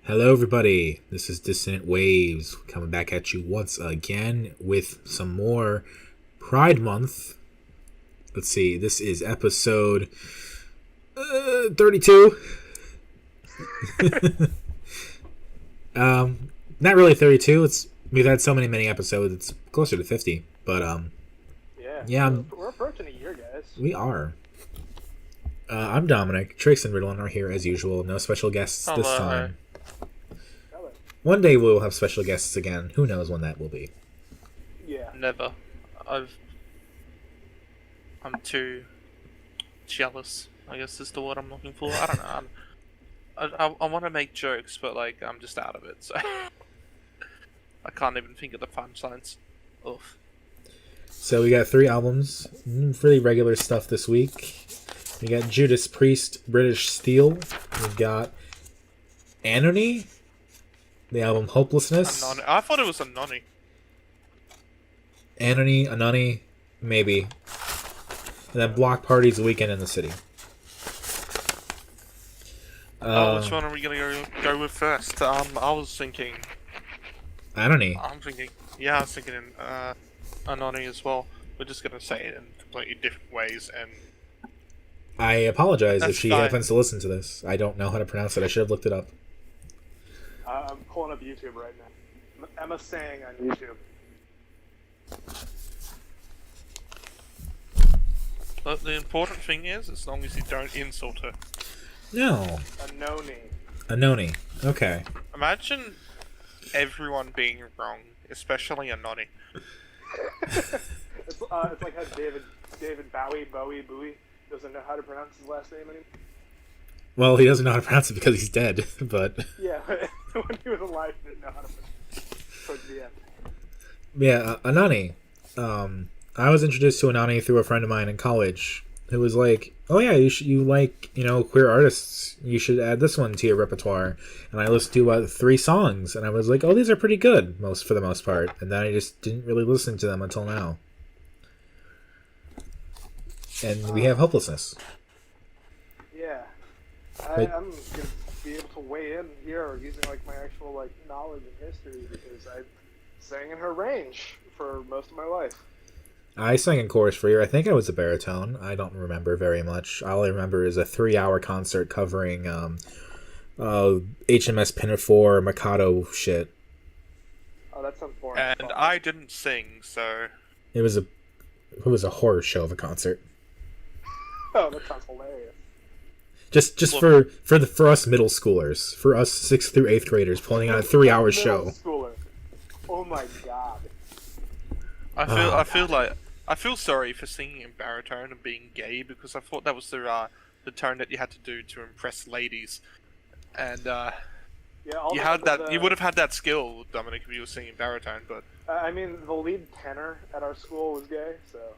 Hello, everybody. This is Dissonant Waves coming back at you once again with some more Pride Month. Let's see. This is episode 32. Not really 32. We've had so many episodes. It's closer to 50. But yeah, we're approaching a year, guys. we are. I'm Dominic. Trix and Riddlin are here as usual. No special guests this time. Hello. One day we'll have special guests again. Who knows when that will be? Yeah. Never. I'm too jealous, I guess is the word I'm looking for. I don't know. I want to make jokes, but like I'm just out of it, so I can't even think of the punchlines. Oof. So we got 3 albums, really regular stuff this week. We got Judas Priest, British Steel. We've got ANOHNI, the album Hopelessness. I thought it was ANOHNI. ANOHNI, maybe. And then Bloc Party's Weekend in the City. Which one are we gonna go with first? I was thinking. ANOHNI. I was thinking ANOHNI as well. We're just gonna say it in completely different ways, and I apologize That's if she fine. happens to listen to this. I don't know how to pronounce it. I should have looked it up. I'm pulling up YouTube right now. Emma's saying on YouTube. but the important thing is, as long as you don't insult her. No. ANOHNI. ANOHNI. Okay. Imagine everyone being wrong, especially ANOHNI. It's like how David Bowie doesn't know how to pronounce his last name anymore. Well, he doesn't know how to pronounce it because he's dead, but... Yeah, when he was alive, he didn't know how to pronounce it towards the end. Yeah, ANOHNI. I was introduced to ANOHNI through a friend of mine in college who was like, "Oh yeah, you like queer artists? You should add this one to your repertoire." And I listened to about 3 songs, and I was like, "Oh, these are pretty good, for the most part." And then I just didn't really listen to them until now. And we have Hopelessness. Yeah. Wait. I'm gonna be able to weigh in here using like my actual knowledge and history because I sang in her range for most of my life. I sang in chorus for you. I think I was a baritone. I don't remember very much. All I remember is a 3-hour concert covering HMS Pinafore Mikado shit. Oh, that sounds boring. And I didn't sing, so It was a horror show of a concert. Oh, that sounds hilarious. Just for us middle schoolers, for us 6th through 8th graders, pulling on a 3-hour show. Middle schooler. Oh my god. I feel sorry for singing in baritone and being gay because I thought that was the tone that you had to do to impress ladies, and Yeah, you had that. You would have had that skill, Dominic, if you were singing baritone. But I mean, the lead tenor at our school was gay, so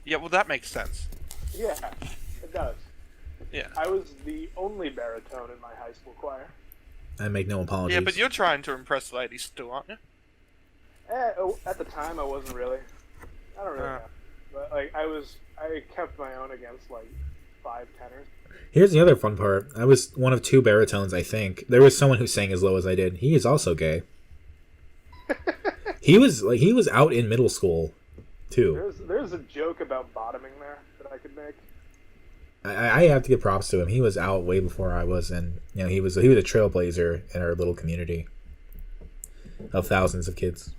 yeah, well, that makes sense. yeah, it does. Yeah. I was the only baritone in my high school choir. I make no apologies. Yeah, but you're trying to impress ladies still, aren't you? At the time, I wasn't really. I don't really know. But I kept my own against 5 tenors. Here's the other fun part. I was one of 2 baritones, I think. There was someone who sang as low as I did. He is also gay. He was out in middle school, too. There's a joke about bottoming there that I could make. I have to give props to him. He was out way before I was, and he was a trailblazer in our little community of thousands of kids.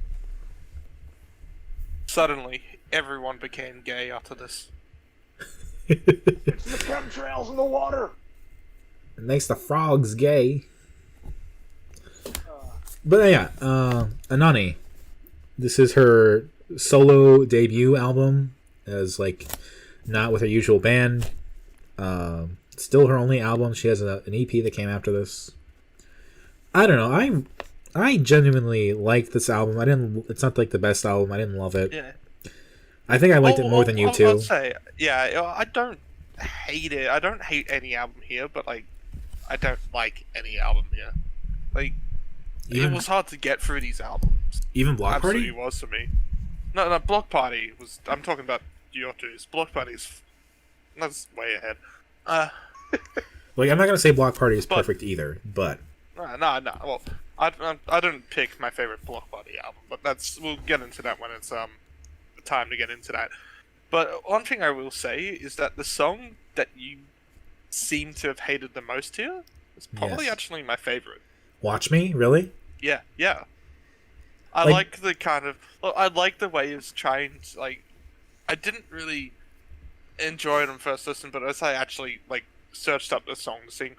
Suddenly, everyone became gay after this. It's the chemtrails in the water. It makes the frogs gay. But yeah, ANOHNI. This is her solo debut album, as not with her usual band. Still her only album. She has an EP that came after this. I don't know. I genuinely like this album. It's not the best album. I didn't love it. Yeah. I think I liked it more than you two. I'd say, yeah, I don't hate it. I don't hate any album here, but I don't like any album here. It was hard to get through these albums. Even Bloc Party? Absolutely was for me. No, Bloc Party was. I'm talking about your twos. Bloc Party's. That's way ahead. I'm not gonna say Bloc Party is perfect either, but No. Well, I didn't pick my favorite Bloc Party album, but we'll get into that when it's the time to get into that. But one thing I will say is that the song that you seem to have hated the most here is probably actually my favorite. Watch Me, really? Yeah. I like the kind of. Well, I like the way it's trying to, like. I didn't really enjoy it on first listen, but as I actually searched up the song to see,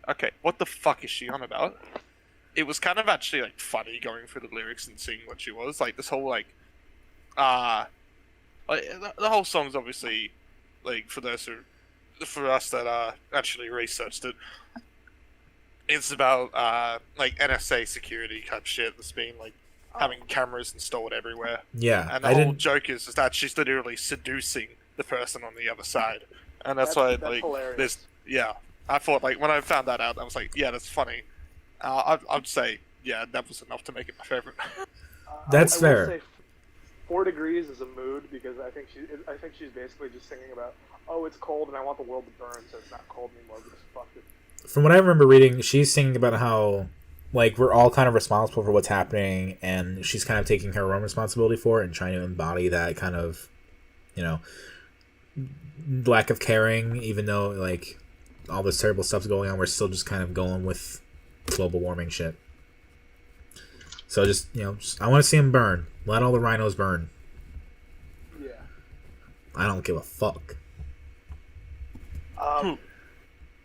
okay, what the fuck is she on about? It was kind of actually funny going through the lyrics and seeing what she was like. This whole the whole song's obviously for us that actually researched it. It's about NSA security type shit that's been having cameras installed everywhere. Yeah, and the whole joke is that she's literally seducing the person on the other side, and that's why hilarious. I thought when I found that out, I was like, yeah, that's funny. I'd say that was enough to make it my favorite. That's I fair. Would say 4 Degrees is a mood because I think she's basically just singing about, oh, it's cold and I want the world to burn, so it's not cold anymore. Because fuck it. From what I remember reading, she's singing about how we're all kind of responsible for what's happening, and she's kind of taking her own responsibility for it and trying to embody that kind of, lack of caring, even though all this terrible stuff's going on, we're still just kind of going with global warming shit. So just I want to see him burn. Let all the rhinos burn. Yeah. I don't give a fuck.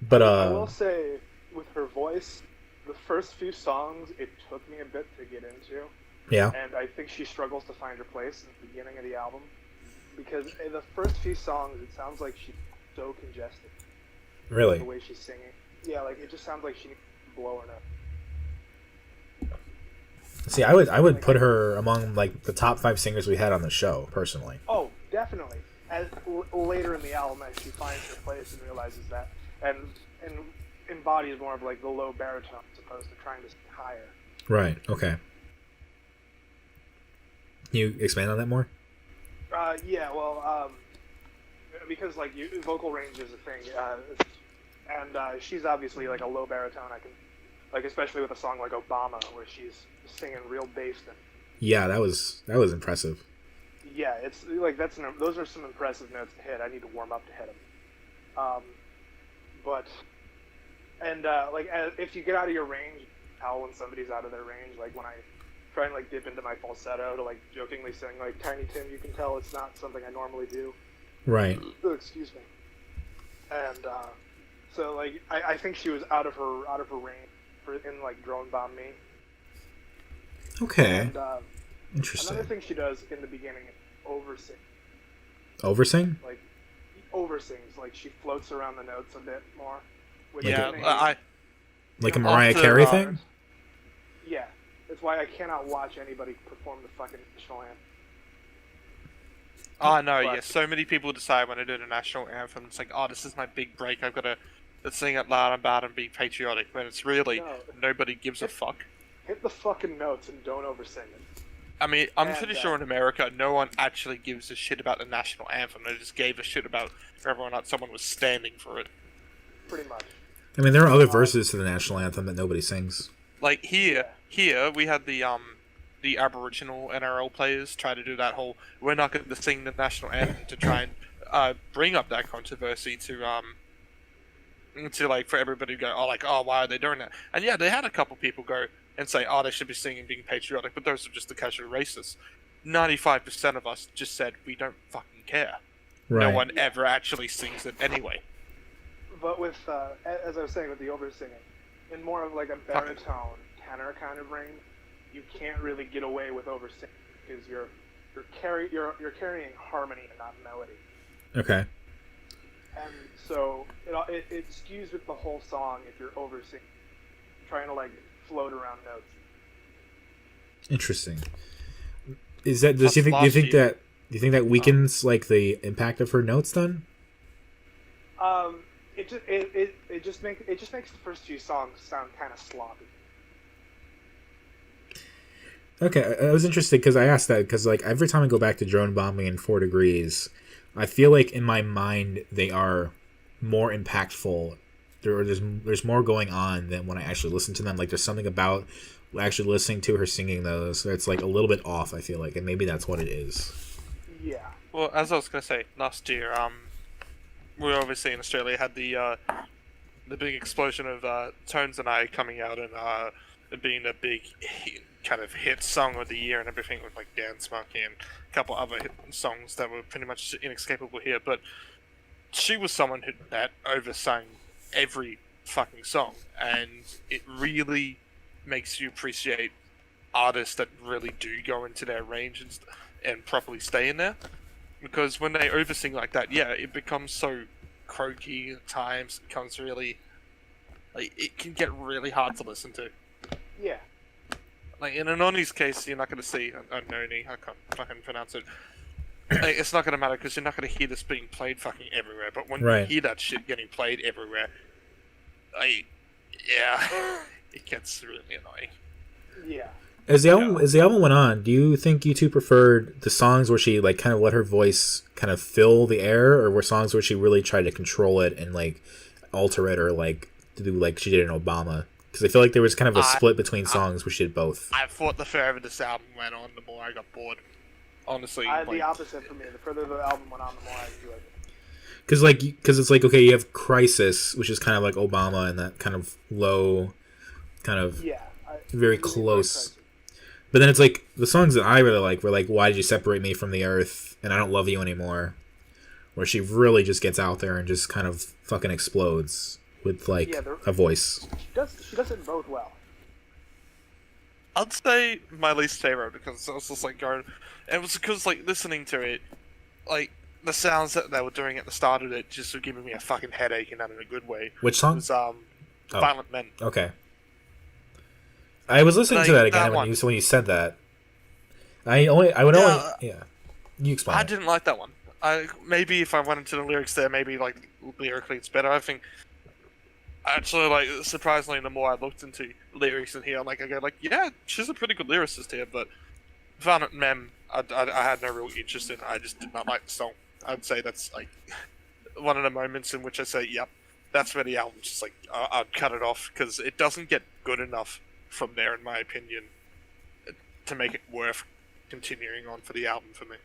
But I will say, with her voice, the first few songs it took me a bit to get into. Yeah. And I think she struggles to find her place in the beginning of the album, because in the first few songs it sounds like she's so congested. Really? The way she's singing. Yeah, it just sounds like she needs to blow her nose. See, I would put her among the top 5 singers we had on the show, personally. Oh, definitely. As later in the album, as she finds her place and realizes that, and embodies more of the low baritone as opposed to trying to sing higher. Right. Okay. Can you expand on that more? Yeah. Well, because vocal range is a thing, and she's obviously a low baritone. I can, especially with a song like Obama, where she's singing real bass. Yeah, that was impressive. Yeah, it's those are some impressive notes to hit. I need to warm up to hit them. If you get out of your range, tell when somebody's out of their range. When I try and dip into my falsetto to jokingly sing Tiny Tim, you can tell it's not something I normally do. Right. Oh, excuse me. And so I think she was out of her range in Drone Bomb Me. Okay. And, interesting. Another thing she does in the beginning is oversing. Oversing? Oversings. She floats around the notes a bit more. Like a Mariah Carey thing? Yeah. That's why I cannot watch anybody perform the fucking national anthem. Oh, no, yeah. So many people decide when they do the national anthem, it's this is my big break. I've got to sing it loud and bad and be patriotic. When it's really, nobody gives a fuck. Hit the fucking notes and don't oversing it. I mean, I'm pretty sure in America, no one actually gives a shit about the national anthem. They just gave a shit about whether or not someone was standing for it. Pretty much. I mean, there are other verses to the national anthem that nobody sings. Here we had the Aboriginal NRL players try to do that whole, we're not going to sing the national anthem, to try and bring up that controversy to for everybody to go, why are they doing that? And yeah, they had a couple people go and say, they should be singing being patriotic, but those are just the casual racists. 95% of us just said, we don't fucking care. Right. No one ever actually sings it anyway. But with, as I was saying with the oversinging, in more of a baritone tenor kind of range, you can't really get away with oversinging because you're carrying harmony and not melody. Okay. And so it skews with the whole song if you're oversinging, trying to float around notes. Interesting. Is that? Do you think that weakens the impact of her notes then? It just makes the first few songs sound kind of sloppy. Okay, I was interested because I asked that because every time I go back to Drone Bombing and 4 Degrees, I feel in my mind they are more impactful there's more going on than when I actually listen to them. Like there's something about actually listening to her singing those that's like a little bit off. I feel like, and maybe that's what it is. Yeah. Well, as I was gonna say, last year, we obviously in Australia had the big explosion of Tones and I coming out and it being a big kind of hit song of the year and everything with like Dance Monkey and a couple other hit songs that were pretty much inescapable here. But she was someone that oversung every fucking song, and it really makes you appreciate artists that really do go into their range and properly stay in there. Because when they oversing like that, yeah, it becomes so croaky at times. It becomes really, like, it can get really hard to listen to. Yeah. Like in ANOHNI's case, you're not going to see ANOHNI. I can't fucking pronounce it. Like, it's not going to matter because you're not going to hear this being played fucking everywhere. But when you hear that shit getting played everywhere, it gets really annoying. Yeah. As the album went on, do you think you two preferred the songs where she like kind of let her voice kind of fill the air, or were songs where she really tried to control it and like alter it, or like do like she did in Obama? Because I feel like there was kind of a split between songs where she did both. I thought the further this album went on, the more I got bored. Honestly, the opposite for me. The further the album went on, the more I enjoyed it. Because it's like, okay, you have Crisis, which is kind of like Obama and that kind of low, kind of very close. But then it's like the songs that I really like were like "Why Did You Separate Me from the Earth" and "I Don't Love You Anymore," where she really just gets out there and just kind of fucking explodes with like a voice. She does it both well. I'd say my least favorite because I was just like going. It was because like listening to it, like the sounds that they were doing at the start of it just were giving me a fucking headache, and not in a good way. Which song? It was Violent Men. Okay. I was listening to that again when you said that. You explain. I didn't like that one. Maybe if I went into the lyrics there, maybe like lyrically it's better. I think actually, like, surprisingly, the more I looked into lyrics in here, like I go like, yeah, she's a pretty good lyricist here, but Violent Men, I had no real interest in. I just did not like the song. I'd say that's like one of the moments in which I say, yep, that's where the album's just like I'd cut it off because it doesn't get good enough from there, in my opinion, to make it worth continuing on for the album for me.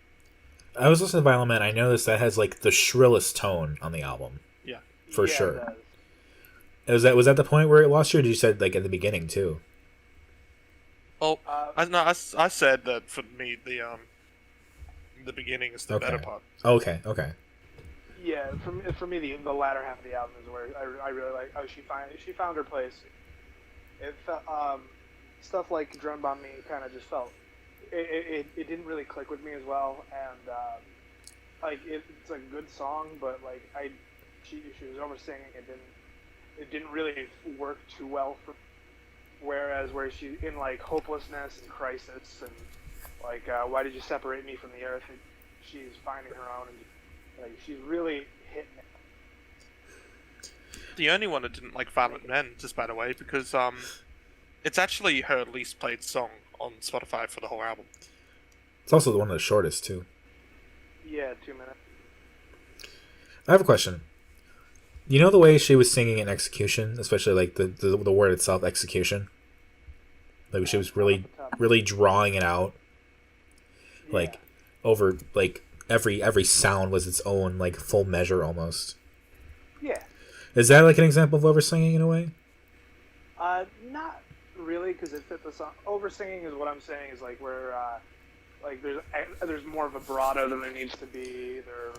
I was listening to Violent Men. I noticed that has like the shrillest tone on the album. Yeah, for sure. Was that the point where it lost you, or did you said like at the beginning too? Well, I said that for me the beginning is the better part. Okay. Yeah, for me the latter half of the album is where I really like. Oh, she found her place. It felt, stuff like Drone Bomb Me kind of just felt it didn't really click with me as well, and like it's a good song, but like she was over singing. It didn't really work too well for. Whereas where she in like Hopelessness and Crisis and like Why Did You Separate Me from the Earth, she's finding her own and like she's really hitting it. The only one that didn't like Violent Men, just by the way, because it's actually her least played song on Spotify for the whole album. It's also one of the shortest too. Yeah, 2 minutes. I have a question. You know the way she was singing in Execution, especially like the word itself, execution. Like she was really drawing it out. Like over like every sound was its own like full measure almost. Yeah. Is that like an example of over-singing in a way? Not really, because it fit the song. Over-singing is what I'm saying is like where like there's more of a vibrato than there needs to be. There's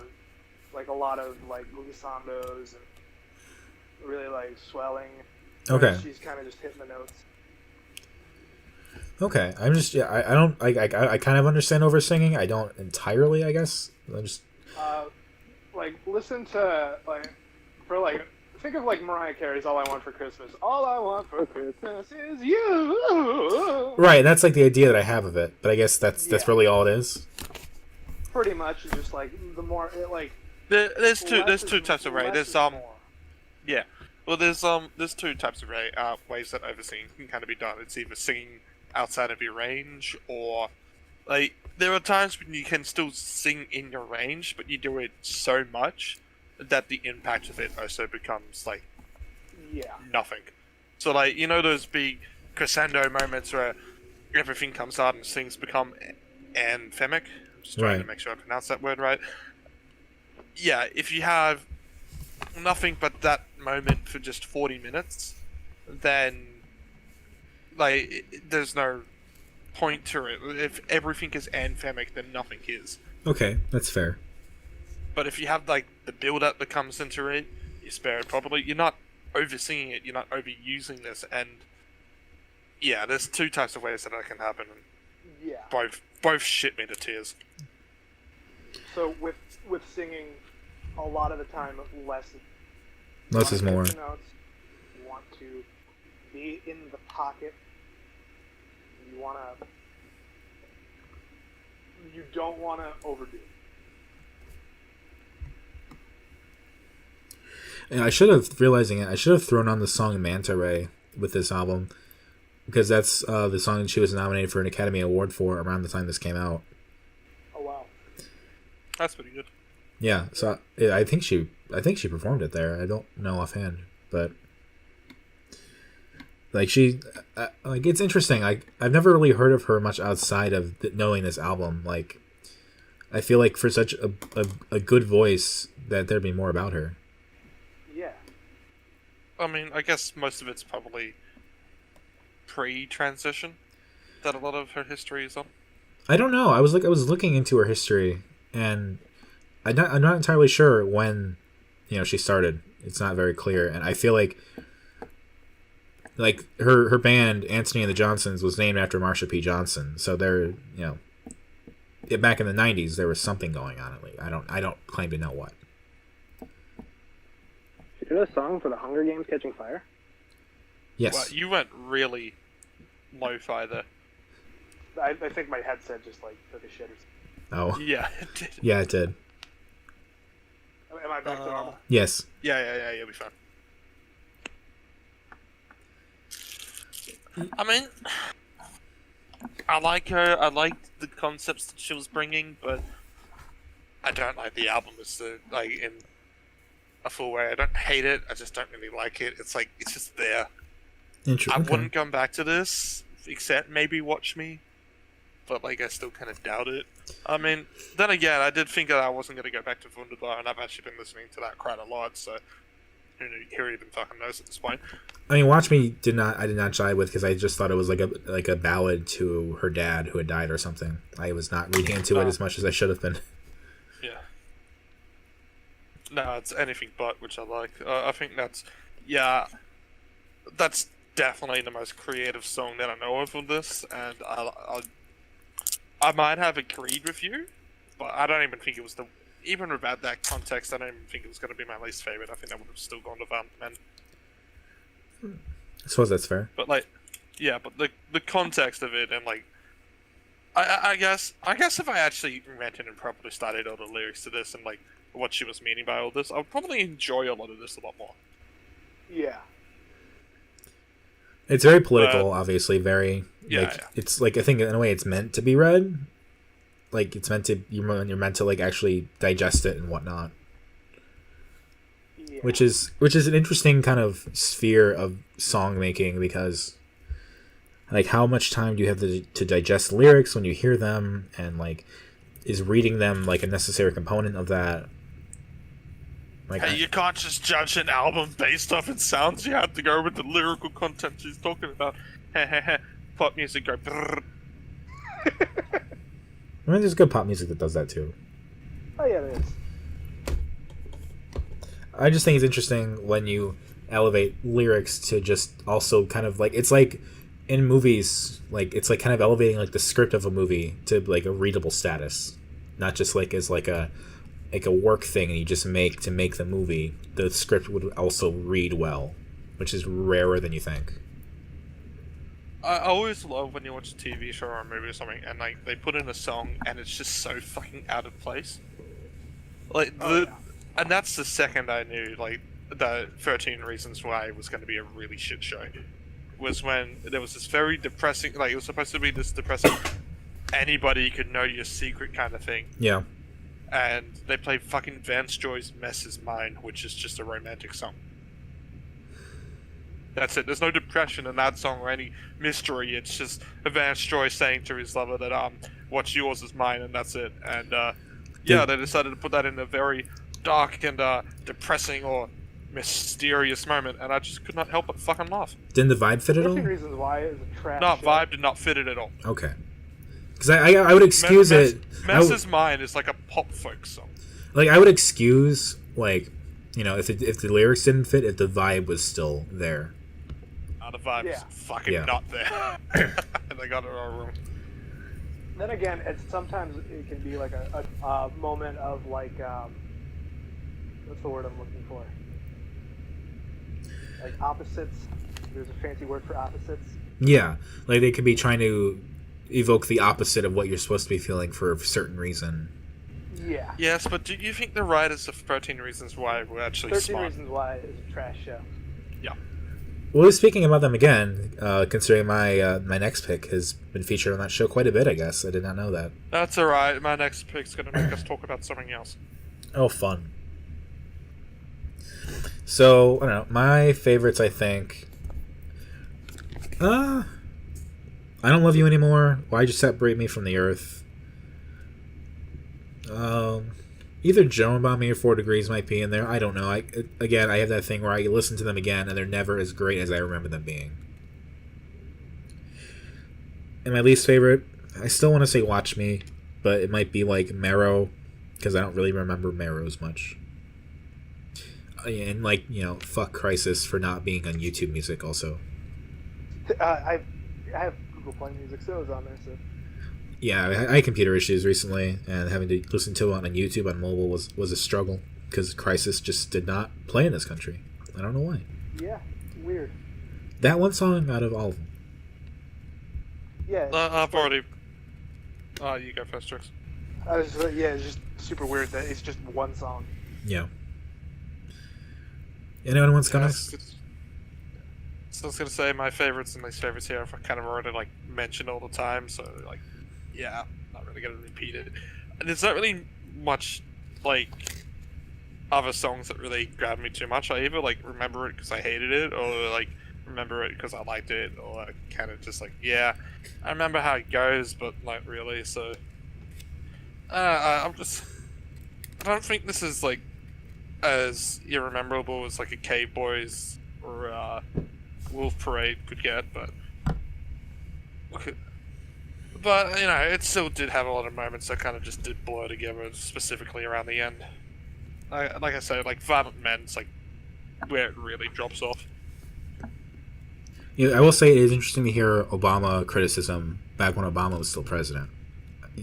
like a lot of like glissandos and really like swelling. Okay. She's kind of just hitting the notes. Okay, I'm just I kind of understand over-singing. I don't entirely, I guess. I just like listen to like for like. Think of like Mariah Carey's "All I Want for Christmas." All I want for Christmas is you. Right, that's like the idea that I have of it, but I guess that's really all it is. Pretty much, just like the more it like. There's two types of Ray. There's yeah. Well, there's two types of Ray ways that over-singing can kind of be done. It's either singing outside of your range, or like there are times when you can still sing in your range, but you do it so much that the impact of it also becomes like Yeah. nothing. So like, you know those big crescendo moments where everything comes out and things become anthemic? I'm just trying to make sure I pronounce that word right. Yeah, if you have nothing but that moment for just 40 minutes, then like there's no point to it. If everything is anthemic, then nothing is. Okay, that's fair. But if you have like the build-up that comes into it, you spare it properly. You're not over-singing it. You're not overusing this. And yeah, there's two types of ways that can happen. And Yeah. both shit me to tears. So with singing, a lot of the time, less is more. Notes, you want to be in the pocket. You don't want to overdo it. And I should have thrown on the song Manta Ray with this album, because that's the song she was nominated for an Academy Award for around the time this came out. Oh wow, that's pretty good. Yeah, so I think she performed it there. I don't know offhand, but like like it's interesting. I've never really heard of her much outside of knowing this album. Like, I feel like for such a good voice that there'd be more about her. Yeah. I mean, I guess most of it's probably pre-transition that a lot of her history is on. I don't know. I was looking into her history, and I'm not entirely sure when, she started. It's not very clear, and I feel like her band Anthony and the Johnsons was named after Marsha P. Johnson. So they're back in the '90s there was something going on. I don't claim to know what. She did a song for the Hunger Games Catching Fire? Yes. Well, you went really lo-fi there. I think my headset just took a shit or something. Oh. Yeah, it did. Yeah, it did. Am I back to normal? Yes. Yeah, you'll be fine. I mean, I like her. I like the concepts that she was bringing, but I don't like the album in a full way. I don't hate it. I just don't really like it. It's just there. I wouldn't come back to this, except maybe Watch Me, but I still kind of doubt it. I mean, then again, I did think that I wasn't going to go back to Wunderbar, and I've actually been listening to that quite a lot, so who even fucking knows at this point. I mean, Watch Me I did not jive with, because I just thought it was like a ballad to her dad who had died or something. I was not reading into it as much as I should have been. Yeah. No, it's anything but, which I like. I think that's definitely the most creative song that I know of this, and I might have agreed with you, but I don't even think it was even without that context, I don't even think it was going to be my least favorite. I think I would have still gone to Van Men. I suppose that's fair. But but the context of it, and I guess if I actually went in and properly studied all the lyrics to this and what she was meaning by all this, I would probably enjoy a lot of this a lot more. Yeah. It's very political, obviously. Very. Yeah. It's I think in a way it's meant to be read. It's meant to you're meant to actually digest it and whatnot. Yeah. Which is an interesting kind of sphere of song making, because how much time do you have to digest lyrics when you hear them, and is reading them a necessary component of that? Hey, you can't just judge an album based off its sounds. You have to go with the lyrical content she's talking about. Pop music go. I mean, there's good pop music that does that too. Oh yeah, there is. I just think it's interesting when you elevate lyrics to just also kind of it's in movies, it's kind of elevating the script of a movie to a readable status, not just as a work thing and you just make to make the movie. The script would also read well, which is rarer than you think. I always love when you watch a TV show or a movie or something, and they put in a song and it's just so fucking out of place. And that's the second I knew the 13 Reasons Why was going to be a really shit show. Was when there was this very depressing, it was supposed to be this depressing, anybody could know your secret kind of thing. Yeah. And they played fucking Vance Joy's Mess Is Mine, which is just a romantic song. That's it. There's no depression in that song or any mystery. It's just Vance Joy saying to his lover that what's yours is mine, and that's it. And yeah, they decided to put that in a very dark and depressing or mysterious moment, and I just could not help but fucking laugh. Didn't the vibe fit at all? 13 Reasons Why is a trash No, show. vibe did not fit it at all. Okay. Because I would excuse it. Mess's Mind is like a pop folk song. Like, I would excuse, like, you know, if the lyrics didn't fit, if the vibe was still there. The vibe is fucking not there. They got it all wrong. Then again, sometimes it can be like a moment of like, what's the word I'm looking for? Like opposites. There's a fancy word for opposites. Yeah, like they could be trying to evoke the opposite of what you're supposed to be feeling for a certain reason. Yeah. Yes, but do you think the writers of 13 Reasons Why were actually 13 smart? 13 Reasons Why is a trash show. Yeah. Well, speaking about them again, considering my my next pick has been featured on that show quite a bit, I guess. I did not know that. That's alright. My next pick's going to make us talk about something else. Oh, fun. So, I don't know. My favorites, I think... I Don't Love You Anymore. Why'd You Separate Me From the Earth? Either Joan Bomb Me or 4 Degrees might be in there. I don't know. I have that thing where I listen to them again and they're never as great as I remember them being. And my least favorite, I still want to say Watch Me, but it might be like Marrow, because I don't really remember Marrow as much. And like, you know, fuck Crisis for not being on YouTube Music also. I have Google Play Music, so it was on there. So. Yeah, I had computer issues recently, and having to listen to it on YouTube on mobile was a struggle, because Crisis just did not play in this country. I don't know why. Yeah, weird. That one song out of all of them. Yeah. I've already... you go first, Trix. It's just super weird that it's just one song. Yeah. Anyone wants comments? So I was gonna say my favorites and least favorites here I've kind of already like mentioned all the time, so like yeah, not really gonna repeat it. And there's not really much like other songs that really grabbed me too much. I either like remember it because I hated it, or like remember it because I liked it, or kind of just like yeah, I remember how it goes, but not really. So I don't think this is like as irrememberable as like a Cave Boys or Wolf Parade could get, but you know, it still did have a lot of moments that kind of just did blur together, specifically around the end. Like I said, like Violent Men's like where it really drops off. Yeah, I will say it is interesting to hear Obama criticism back when Obama was still president.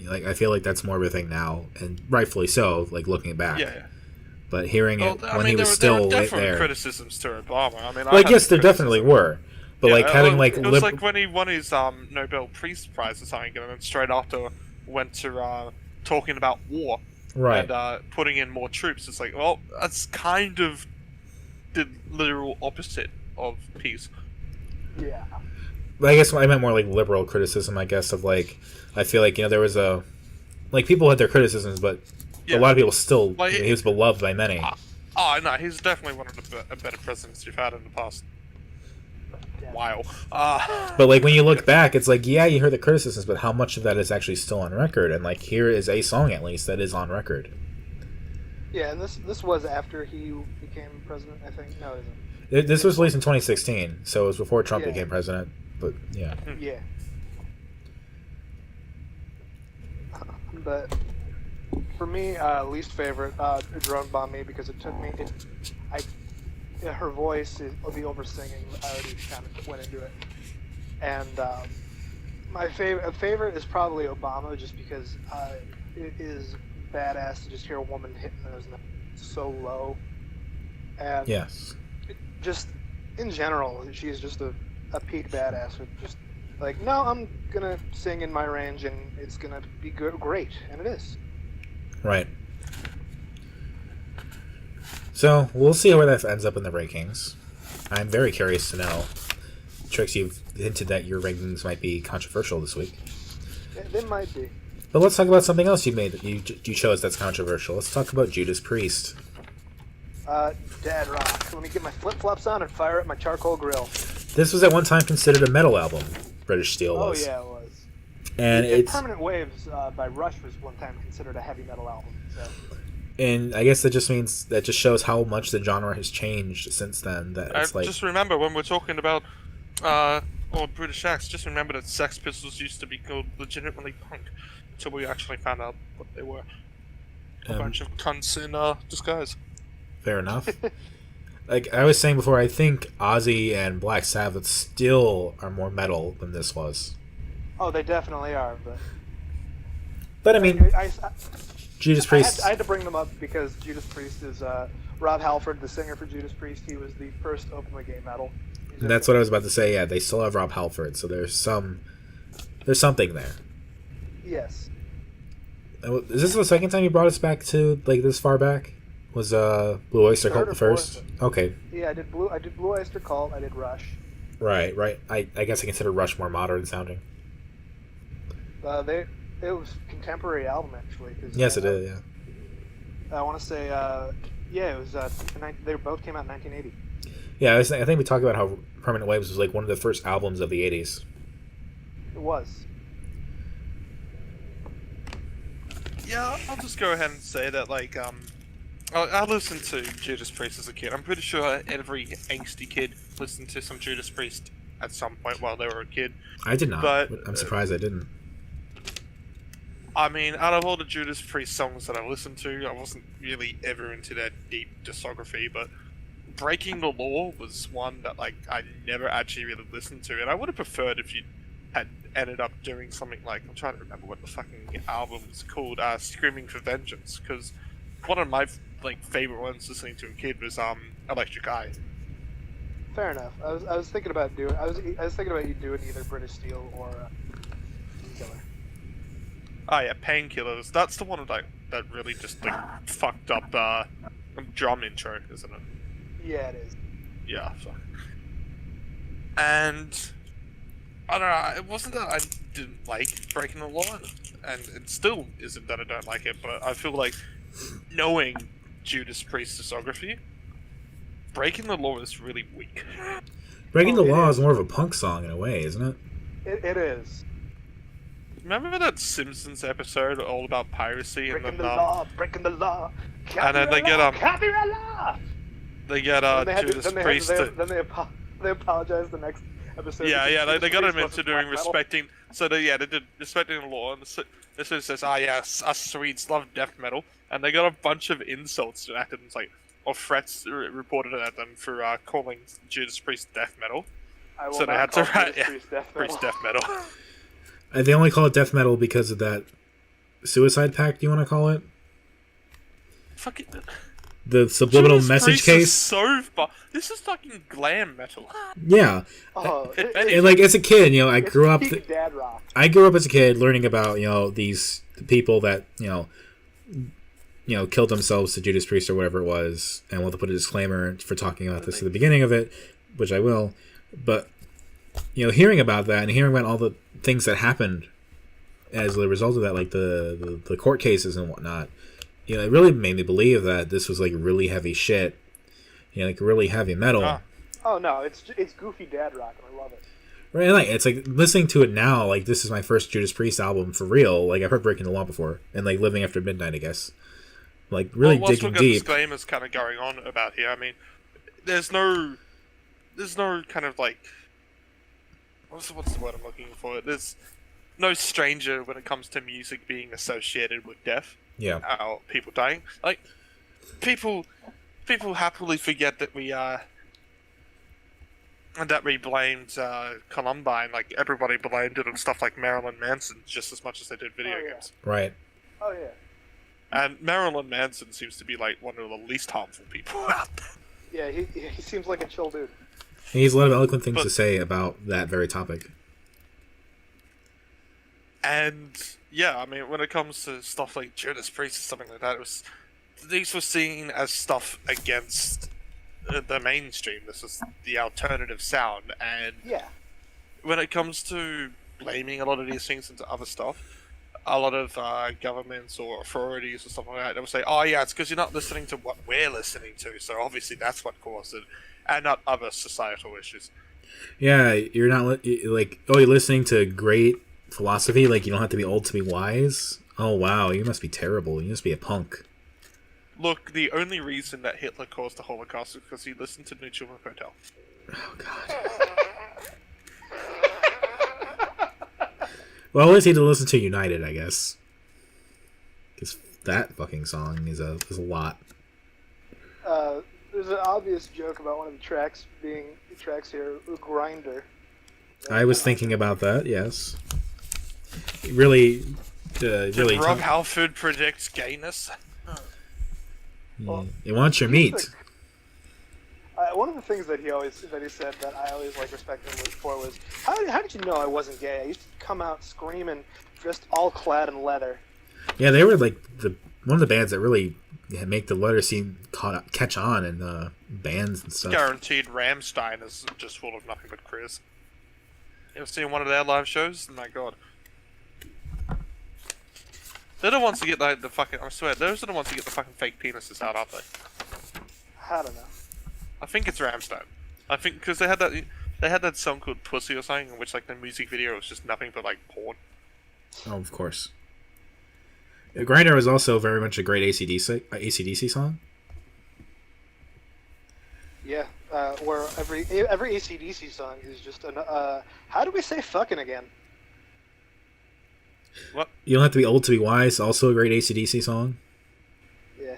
Like I feel like that's more of a thing now, and rightfully so. Like looking back. Yeah. But hearing it when he was there still were definitely there. criticisms to Obama. I mean, Like yes, there definitely were. But yeah, like having like it was like when he won his Nobel Peace Prize or something, and then straight after went to talking about war, right, and putting in more troops. It's like, well, that's kind of the literal opposite of peace. Yeah. But I guess I meant more like liberal criticism. I guess of like I feel like, you know, there was a like people had their criticisms, but a lot of people still like, he was beloved by many. Oh no, he's definitely one of the better presidents you've had in the past. Wow. But like when you look back, it's like yeah, you heard the criticisms, but how much of that is actually still on record? And like here is a song at least that is on record. Yeah, and this was after he became president, I think. No, it isn't. This was released in 2016, so it was before Trump became president. But yeah. Yeah. But for me, least favorite, Drone Bomb Me, because it took me. Her voice is the over singing. I already kind of went into it, and my favorite is probably Obama, just because it is badass to just hear a woman hitting those notes so low, and yes, just in general, she's just a peak badass with just like, no, I'm gonna sing in my range and it's gonna be great, and it is. Right. So we'll see where that ends up in the rankings. I'm very curious to know. Trix, you've hinted that your rankings might be controversial this week. They might be. But let's talk about something else you made that you chose that's controversial. Let's talk about Judas Priest. Dead rock. Let me get my flip-flops on and fire up my charcoal grill. This was at one time considered a metal album. British Steel Oh was. yeah, it was. And it's Permanent Waves by Rush was one time considered a heavy metal album. So. and I guess that just shows how much the genre has changed since then. That it's like just remember when we're talking about old British acts, just remember that Sex Pistols used to be called legitimately punk until we actually found out what they were. A bunch of cunts in disguise. Fair enough. Like I was saying before, I think Ozzy and Black Sabbath still are more metal than this was. Oh, they definitely are, But I mean, Judas I Priest. had to bring them up because Judas Priest is Rob Halford, the singer for Judas Priest. He was the first openly gay metal. That's what I was about to say. Yeah, they still have Rob Halford, so there's something there. Yes. Is this the second time you brought us back to like this far back? Was Blue Oyster Cult the first? Okay. Yeah, I did Blue Oyster Cult. I did Rush. Right. I guess I consider Rush more modern sounding. It was a contemporary album actually. Yes, it is. Yeah. I want to say, it was. They both came out in 1980. Yeah, I think we talked about how Permanent Waves was like one of the first albums of the 80s. It was. Yeah, I'll just go ahead and say that, like, I listened to Judas Priest as a kid. I'm pretty sure every angsty kid listened to some Judas Priest at some point while they were a kid. I did not, but I'm surprised I didn't. I mean, out of all the Judas Priest songs that I listened to, I wasn't really ever into their deep discography, but Breaking the Law was one that, like, I never actually really listened to, and I would have preferred if you had ended up doing something like, I'm trying to remember what the fucking album was called, Screaming for Vengeance, because one of my, like, favorite ones listening to a kid was, Electric Eye. Fair enough. I was thinking about doing. I was thinking about you doing either British Steel or Painkiller. Oh yeah, Painkillers. That's the one that really just like fucked up drum intro, isn't it? Yeah, it is. Yeah, fuck. And I don't know. It wasn't that I didn't like Breaking the Law, and it still isn't that I don't like it. But I feel like knowing Judas Priest discography, Breaking the Law is really weak. Breaking the Law is more of a punk song in a way, isn't it? It is. Remember that Simpsons episode all about piracy and Breaking then breaking the law. and then they get copyright law. They get Judas Priest. Then they apologize the next episode. Yeah, they got him Priest into doing wasn't black metal. respecting. So they did respecting the law, and this says, yes, us Swedes love death metal, and they got a bunch of insults directed and or threats reported at them for calling Judas Priest death metal. So they had to write Priest death metal. They only call it death metal because of that suicide pact. You want to call it? Fuck it. The subliminal Judas message Priest case. Is so this is fucking glam metal. Yeah. And like as a kid, I grew up. Dad rock. I grew up as a kid learning about these people that killed themselves to Judas Priest or whatever it was, and we'll have to put a disclaimer for talking about this at the beginning of it, which I will. But hearing about that and hearing about all the things that happened as a result of that, like the court cases and whatnot, it really made me believe that this was like really heavy shit, like really heavy metal. Oh no, it's goofy dad rock, and I love it. Right, and it's like listening to it now. Like this is my first Judas Priest album for real. Like I've heard Breaking the Law before, and like Living After Midnight, I guess. Like really digging deep. Disclaimers kind of going on about here. I mean, there's no kind of like what's the word I'm looking for? There's no stranger when it comes to music being associated with death. Yeah. Or people dying. Like people happily forget that we blamed Columbine. Like everybody blamed it on stuff like Marilyn Manson just as much as they did video games. Right. Oh yeah. And Marilyn Manson seems to be like one of the least harmful people out there. Yeah, he seems like a chill dude. He has a lot of eloquent things to say about that very topic. And yeah, I mean, when it comes to stuff like Judas Priest or something like that, these were seen as stuff against the mainstream. This is the alternative sound, and yeah, when it comes to blaming a lot of these things into other stuff, a lot of governments or authorities or stuff like that, they will say, "Oh yeah, it's because you're not listening to what we're listening to, so obviously that's what caused it, and not other societal issues." Yeah, you're not like, oh, you're listening to great philosophy. Like, you don't have to be old to be wise. Oh wow, you must be terrible. You must be a punk. Look, the only reason that Hitler caused the Holocaust is because he listened to New Children Hotel. Oh god. Well, at least he had to listen to United, I guess. Because that fucking song is a lot. There's an obvious joke about one of the tracks being here, Grinder. I was thinking about that. Yes. Really. Rob Halford predicts gayness. Well, you want your meat. One of the things that he said that I always respected him for was, how did you know I wasn't gay? I used to come out screaming, just all clad in leather. Yeah, they were like one of the bands that really make the leather scene catch on in bands and stuff. Guaranteed Rammstein is just full of nothing but Chris. You ever seen one of their live shows? My god. They're the ones to get the fucking, I swear, those are the ones to get the fucking fake penises out, aren't they? I don't know. I think it's Rammstein. I think, because they had that song called Pussy or something, in which like the music video was just nothing but like porn. Oh, of course. Grinder was also very much a great AC/DC song. Yeah, where every AC/DC song is just how do we say fucking again? What? You don't have to be old to be wise. Also a great AC/DC song. Yeah.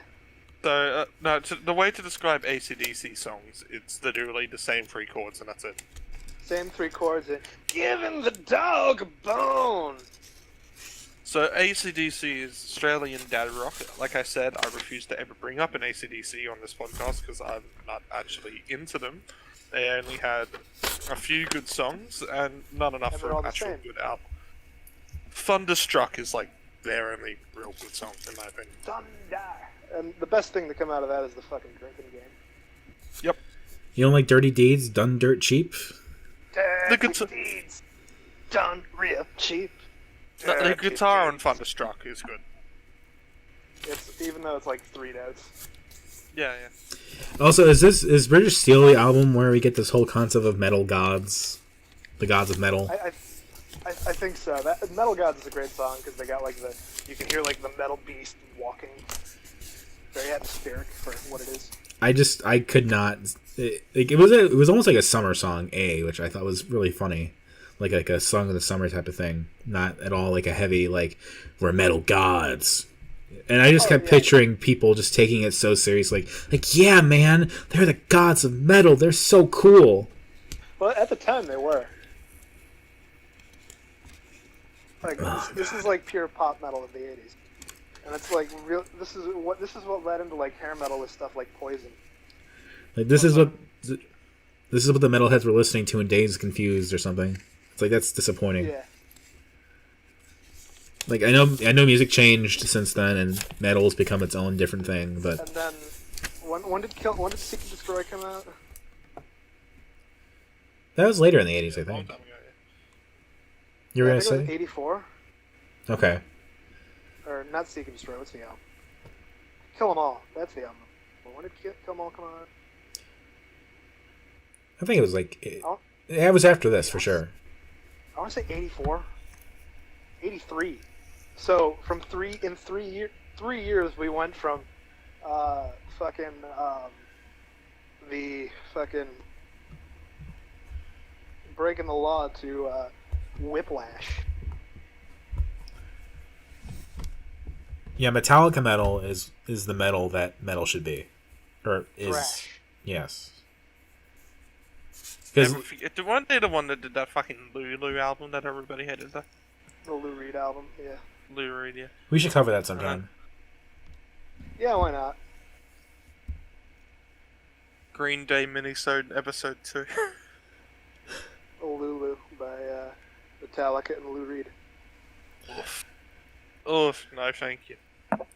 So no, the way to describe AC/DC songs, it's literally the same 3 chords and that's it. Same 3 chords and giving the dog a bone. So AC/DC is Australian dad rock. Like I said, I refuse to ever bring up an AC/DC on this podcast because I'm not actually into them. They only had a few good songs and not enough for an actual good album. Thunderstruck is like their only real good song in my opinion. Thunder. And the best thing to come out of that is the fucking drinking game. Yep. You don't like Dirty Deeds done dirt cheap? Dirty Deeds done real cheap. The guitar on Thunderstruck is good. It's even though it's like 3 notes. Yeah. Also, is British Steel the album where we get this whole concept of metal gods, the gods of metal? I think so. That Metal Gods is a great song because they got like you can hear like the metal beast walking. Very atmospheric for what it is. I could not. It was almost like a summer song, which I thought was really funny. Like a song of the summer type of thing, not at all like a heavy like we're metal gods. And I just kept picturing people just taking it so seriously, like yeah, man, they're the gods of metal. They're so cool. Well, at the time they were. Like this is like pure pop metal of the '80s, and it's like real. This is what led into like hair metal with stuff like Poison. Like this is what the metalheads were listening to in Days Confused or something. It's like that's disappointing. Yeah. Like I know music changed since then, and metal's become its own different thing. But and then when did Seek and Destroy come out? That was later in the '80s, I think. You were gonna say '84? Okay. Or not Seek and Destroy. What's the album? Kill 'Em All. That's the album. Well, when did Kill 'Em All come out? I think it was like it was after this for sure. I want to say '84, '83. So from 3 years we went from the fucking breaking the law to Whiplash. Yeah, Metallica metal is the metal that metal should be, or is Thrash. Yes. Weren't they the one that did that fucking Lulu album that everybody hated? The Lou Reed album, yeah. Lou Reed, yeah. We should cover that sometime. Yeah, why not? Green Day Minisode Episode 2. Lulu by Metallica and Lou Reed. Oof, no thank you.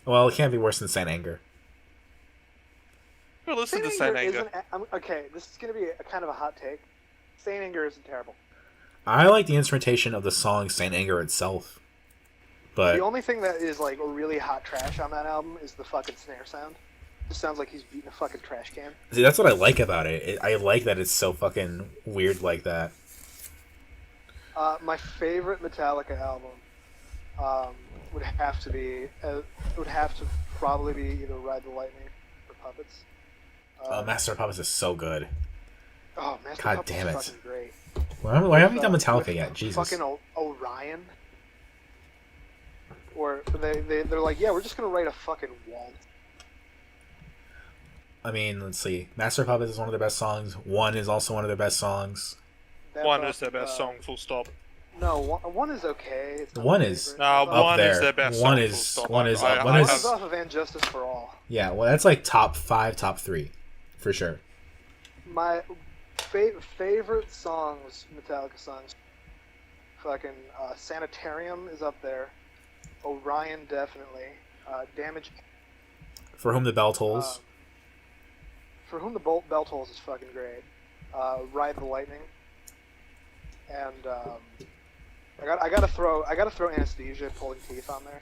Well, it can't be worse than Saint Anger. Well, listen to Saint Anger. Okay, this is going to be a kind of a hot take. Saint Anger isn't terrible. I like the instrumentation of the song Saint Anger itself. But The only thing that is like really hot trash on that album is the fucking snare sound. It just sounds like he's beating a fucking trash can. see, that's what I like about it. I like that it's so fucking weird like that. My favorite Metallica album would have to probably be either Ride the Lightning or Puppets. Master of Puppets is so good. Oh, Master God of Puppets damn is it. fucking great. Why haven't we done With, Metallica with yet? Jesus. Fucking Orion. Or they're like, yeah, we're just gonna write a fucking waltz. I mean, let's see. Master of Puppets is one of their best songs. One is also one of their best songs. One is their best song, full stop. No, one is okay. It's not One my is favorite. No, It's up one there. is their best One song, is- full stop. one is- I- one I is- off have- of And Justice for All. Yeah, well, that's like top 5, top 3, for sure. My favorite songs, Metallica songs, fucking Sanitarium is up there. Orion definitely. Damage. For Whom the Bell Tolls. For Whom the Bell Tolls is fucking great. Ride the Lightning. And I gotta throw Anesthesia Pulling Teeth on there.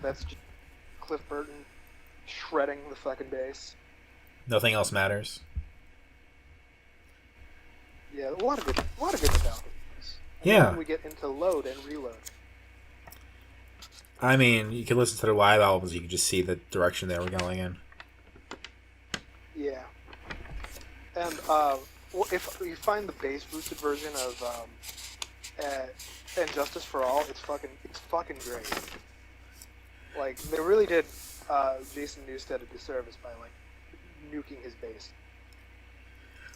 That's just Cliff Burton shredding the fucking bass. Nothing Else Matters. Yeah, a lot of good Metallica songs. And Yeah. then we get into Load and Reload. I mean, you can listen to their live albums, you can just see the direction they were going in. Yeah. And if you find the bass boosted version of And Justice for All, it's fucking great. Like, they really did Jason Newsted a disservice by like nuking his bass.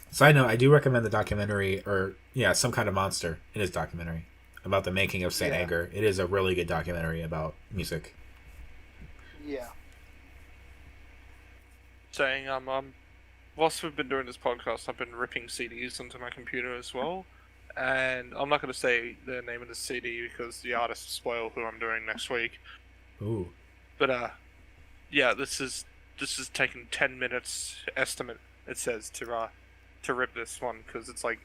Side note, I do recommend the documentary, or yeah, Some Kind of Monster. It is a documentary about the making of Saint Yeah. Anger. It is a really good documentary about music. Yeah. Saying, whilst we've been doing this podcast, I've been ripping CDs into my computer as well. And I'm not going to say the name of the CD because the artist will spoil who I'm doing next week. Ooh. But yeah, this is taking 10 minutes estimate. It says to rip this one because it's like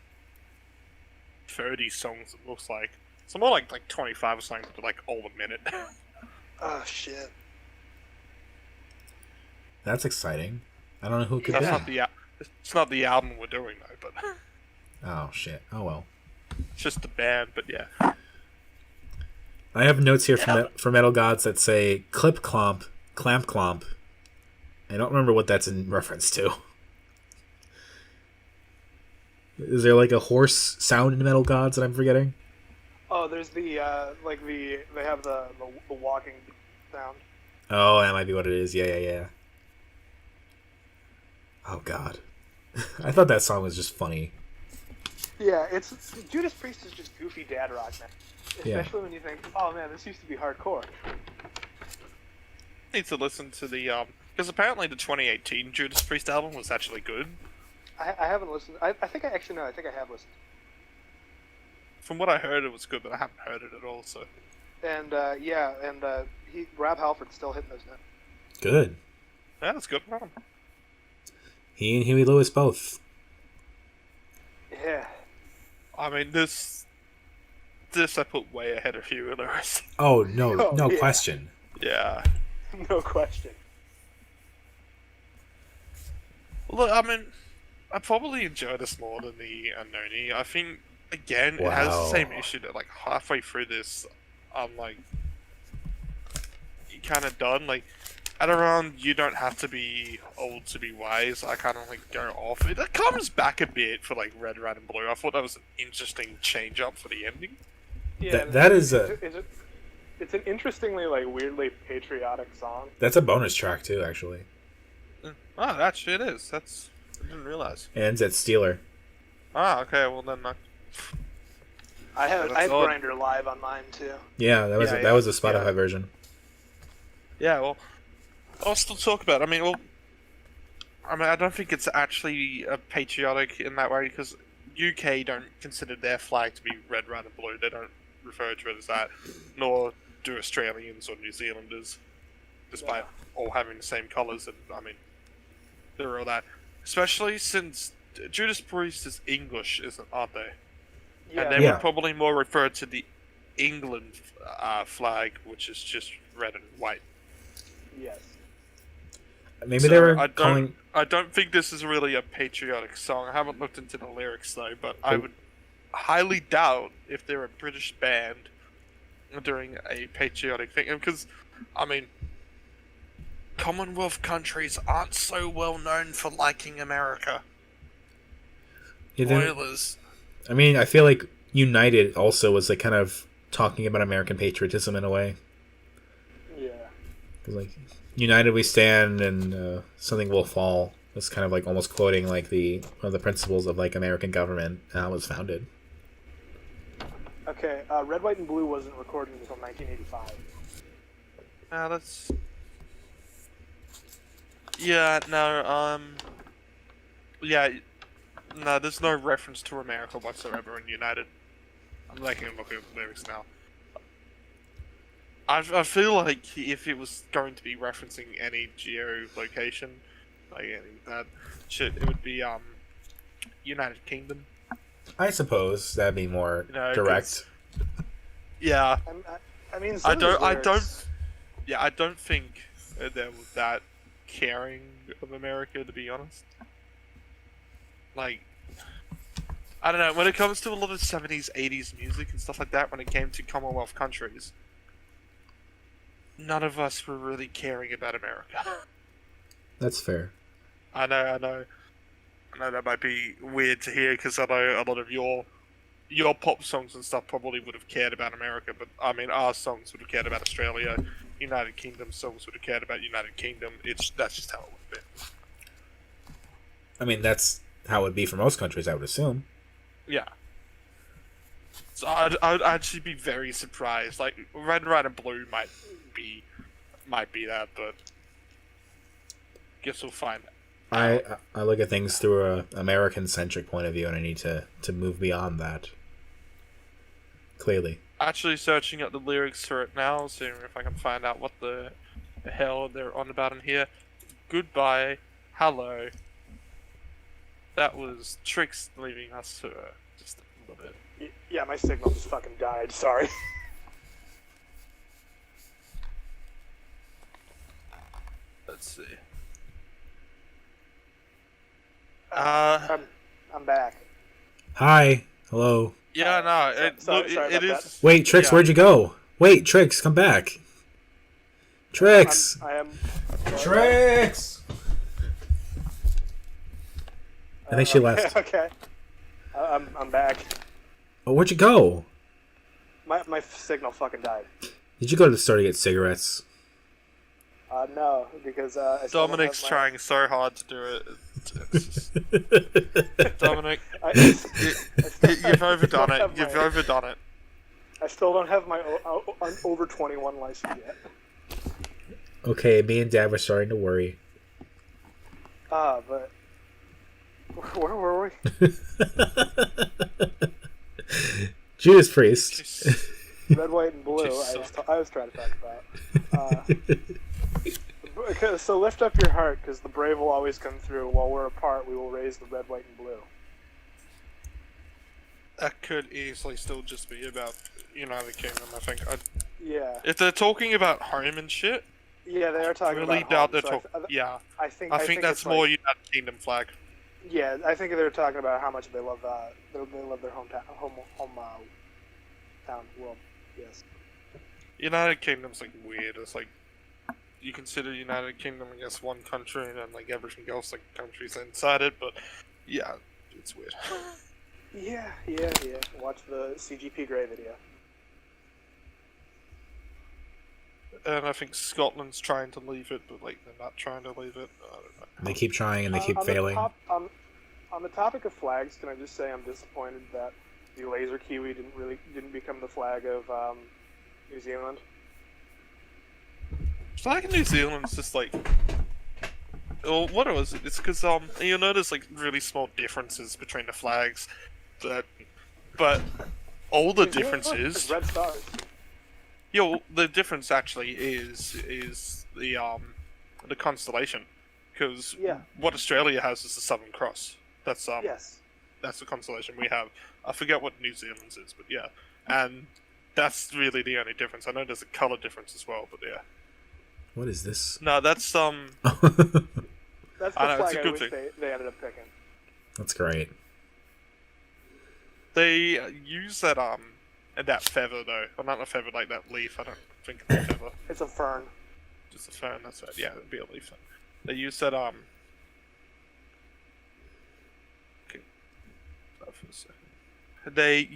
30 songs. It looks like so more like 25 or something, but like all a minute. Oh shit. That's exciting. I don't know who it could That's be. it's not the album we're doing though, but Oh, shit. Oh, well. it's just the band. But yeah, I have notes here from Metal Gods that say clip clomp, clamp clomp. I don't remember what that's in reference to. Is there like a horse sound in Metal Gods that I'm forgetting? Oh, there's they have the walking sound. Oh, that might be what it is. Yeah. Oh, God. I thought that song was just funny. Yeah, it's Judas Priest is just goofy dad rock, man. Yeah. Especially when you think, oh man, this used to be hardcore. need to listen to the because apparently the 2018 Judas Priest album was actually good. I haven't listened. I think I actually know. I think I have listened. From what I heard, it was good, but I haven't heard it at all. So And Rob Halford's still hitting those notes. Good. yeah, that's good. He and Huey Lewis both. Yeah. I mean, this I put way ahead of you, Lewis. Oh, no yeah. question. Yeah. No question. Look, I mean, I probably enjoy this more than the ANOHNI. I think, again, it has the Wow. same issue that, like, halfway through this, I'm, like, kind of done. Like, at around You Don't Have to Be Old to Be Wise, I kind of, like, go off. It comes back a bit for, like, Red, Red, and Blue. I thought that was an interesting change-up for the ending. Yeah. That is It's an interestingly, like, weirdly patriotic song. that's a bonus track too, actually. Oh, actually it is. I didn't realize. Ends at Steeler. Ah, okay, well then... I have That's odd. Grinder live on mine too. Yeah, that was Yeah, that was a Spotify yeah. version. Yeah, well, I'll still talk about it. I don't think it's actually patriotic in that way, because UK don't consider their flag to be red, red, and blue. They don't refer to it as that, nor do Australians or New Zealanders, despite all having the same colours. And, I mean, they're all that. Especially since Judas Priest is English, aren't they? Yeah. And they Yeah. would probably more refer to the England flag, which is just red and white. Yes. Maybe So they were I calling. don't think this is really a patriotic song. I haven't looked into the lyrics though, but I would highly doubt if they're a British band doing a patriotic thing. Because, I mean, Commonwealth countries aren't so well known for liking America. Spoilers. I mean, I feel like United also was like kind of talking about American patriotism in a way. Yeah. Because like, United we stand and something will fall. It's kind of like almost quoting like one of the principles of like American government and how it was founded. Okay, Red, White, and Blue wasn't recorded until 1985. That's... Yeah, no, yeah, no, there's no reference to America whatsoever in United. I'm taking a look at the lyrics now. I feel like if it was going to be referencing any geolocation, like any that shit, it would be, United Kingdom. I suppose that'd be more direct. Yeah. I mean, I don't think they were that caring of America, to be honest. Like, I don't know, when it comes to a lot of 70s, 80s music and stuff like that, when it came to Commonwealth countries, none of us were really caring about America. That's fair. I know that might be weird to hear, because I know a lot of your pop songs and stuff probably would have cared about America, but I mean, our songs would have cared about Australia, United Kingdom songs would have cared about United Kingdom. That's just how it would be. I mean, that's how it would be for most countries, I would assume. Yeah. So I'd actually be very surprised. Like, Red, White, and Blue might be that, but guess we'll find out. I look at things through a American-centric point of view, and I need to move beyond that. Clearly. Actually searching up the lyrics for it now, seeing if I can find out what the hell they're on about in here. Goodbye, hello. That was Trix leaving us for just a little bit. Yeah, my signal just fucking died, sorry. Let's see. I'm back. Hi. Hello. Yeah, no, sorry it about is... Wait, Trix, yeah. where'd you go? Wait, Trix, come back. Trix! I am... Trix! I think she left. Okay. I'm back. Oh, where'd you go? My signal fucking died. Did you go to the store to get cigarettes? No, because I still don't Dominic's have trying so hard to do it. Dominic, you've overdone it. You've overdone it. I still don't have my over 21 license yet. Okay, me and Dad were starting to worry. But where were we? Judas Priest. Red, White, and Blue. Jesus. I was trying to talk about. So lift up your heart, because the brave will always come through. While we're apart, we will raise the red, white, and blue. That could easily still just be about United Kingdom, I think. Yeah. If they're talking about home and shit, Yeah, they are talking really about doubt home, they're so talking. Yeah, I think that's it's more like, United Kingdom flag. Yeah, I think they're talking about how much they love their hometown, town world. Yes. United Kingdom's like weird. It's like you consider United Kingdom, I guess, one country, and then like everything else, like countries inside it. But yeah, it's weird. Yeah. Watch the CGP Grey video. And I think Scotland's trying to leave it, but like they're not trying to leave it. I don't know. They keep trying and they keep on failing. On the topic of flags, can I just say I'm disappointed that the laser kiwi didn't become the flag of New Zealand. Flag in New Zealand's just like, well, what was it? It's because you'll notice like really small differences between the flags, but all the differences. Red stars. Yeah, well, the difference actually is the constellation, because what Australia has is the Southern Cross. That's Yes. that's the constellation we have. I forget what New Zealand's is, but yeah, and That's really the only difference. I know there's a color difference as well, but yeah. What is this? No, that's That's the I know, it's flag a I good wish thing. they ended up picking. That's great. They use that feather though. Well, not a feather, like that leaf. I don't think it's a feather. It's a fern. Just a fern. That's right. Yeah, it'd be a leaf. They use that Okay. For a second. They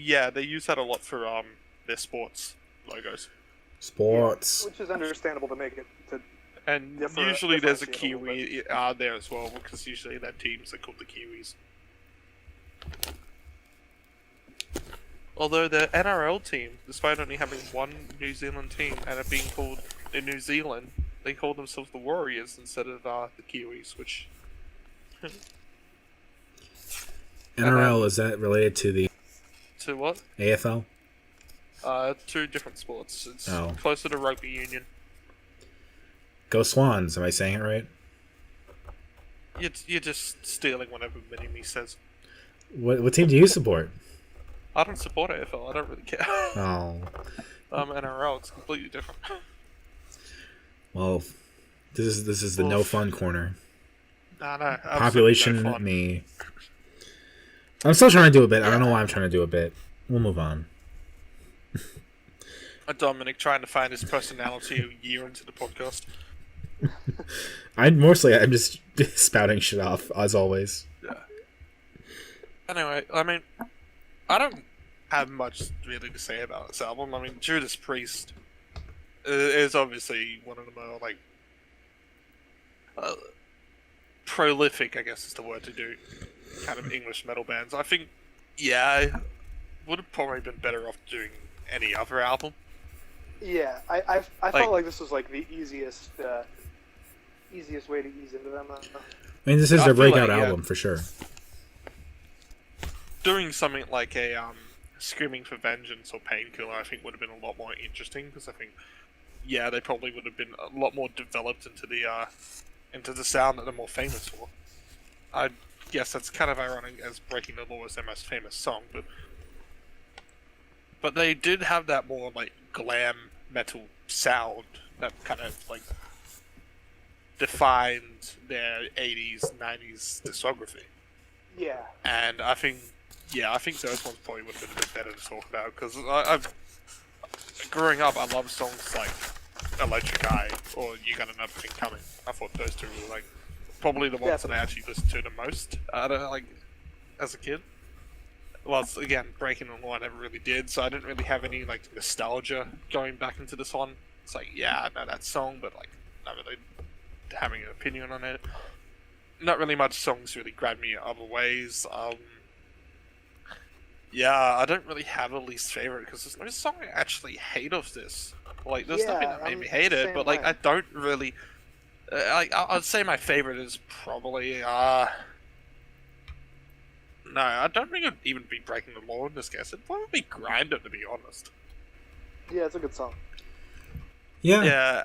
use that a lot for their sports logos. Sports. Which is understandable to make it to. And usually there's a Kiwi there as well, because usually their teams are called the Kiwis. Although the NRL team, despite only having one New Zealand team and it being called in New Zealand, they call themselves the Warriors instead of the Kiwis, which... NRL, is that related to the... To what? AFL? Two different sports. It's Oh. closer to rugby union. Go Swans, am I saying it right? You're just stealing whatever Mini-Me says. What team do you support? I don't support AFL, I don't really care. Oh. NRL, it's completely different. Well, this is the no fun corner. No, Population, no fun. me. I'm still trying to do a bit. I don't know why I'm trying to do a bit. We'll move on. Dominic trying to find his personality a year into the podcast. I'm just spouting shit off, as always. Yeah. Anyway, I mean, I don't have much really to say about this album. I mean, Judas Priest is obviously one of the more, like, prolific, I guess is the word to do, kind of English metal bands. I think, I would have probably been better off doing any other album. Yeah, I felt like this was like the easiest way to ease into them. I mean, this is I their feel breakout like, album, for sure. Doing something like a Screaming for Vengeance or Painkiller, I think would have been a lot more interesting, because I think, they probably would have been a lot more developed into the sound that they're more famous for. I guess that's kind of ironic, as Breaking the Law is their most famous song, but they did have that more like glam metal sound that kind of like defined their 80s, 90s discography. Yeah. And I think those ones probably would have been a bit better to talk about, because I've growing up, I loved songs like Electric Eye or You Got Another Thing Coming. I thought those two were like probably the ones that I actually listened to the most. I don't like as a kid. Well, again, Breaking the Law I never really did, so I didn't really have any like nostalgia going back into this one. It's like, I know that song, but like not really having an opinion on it. Not really much songs really grabbed me in other ways. I don't really have a least favorite, because there's no song I actually hate of this. Like, there's nothing that made me hate it, but like I don't really. I'd say my favorite is probably no, I don't think it'd even be Breaking the Law in this case. It'd probably be Grinder, to be honest. Yeah, it's a good song. Yeah. Yeah.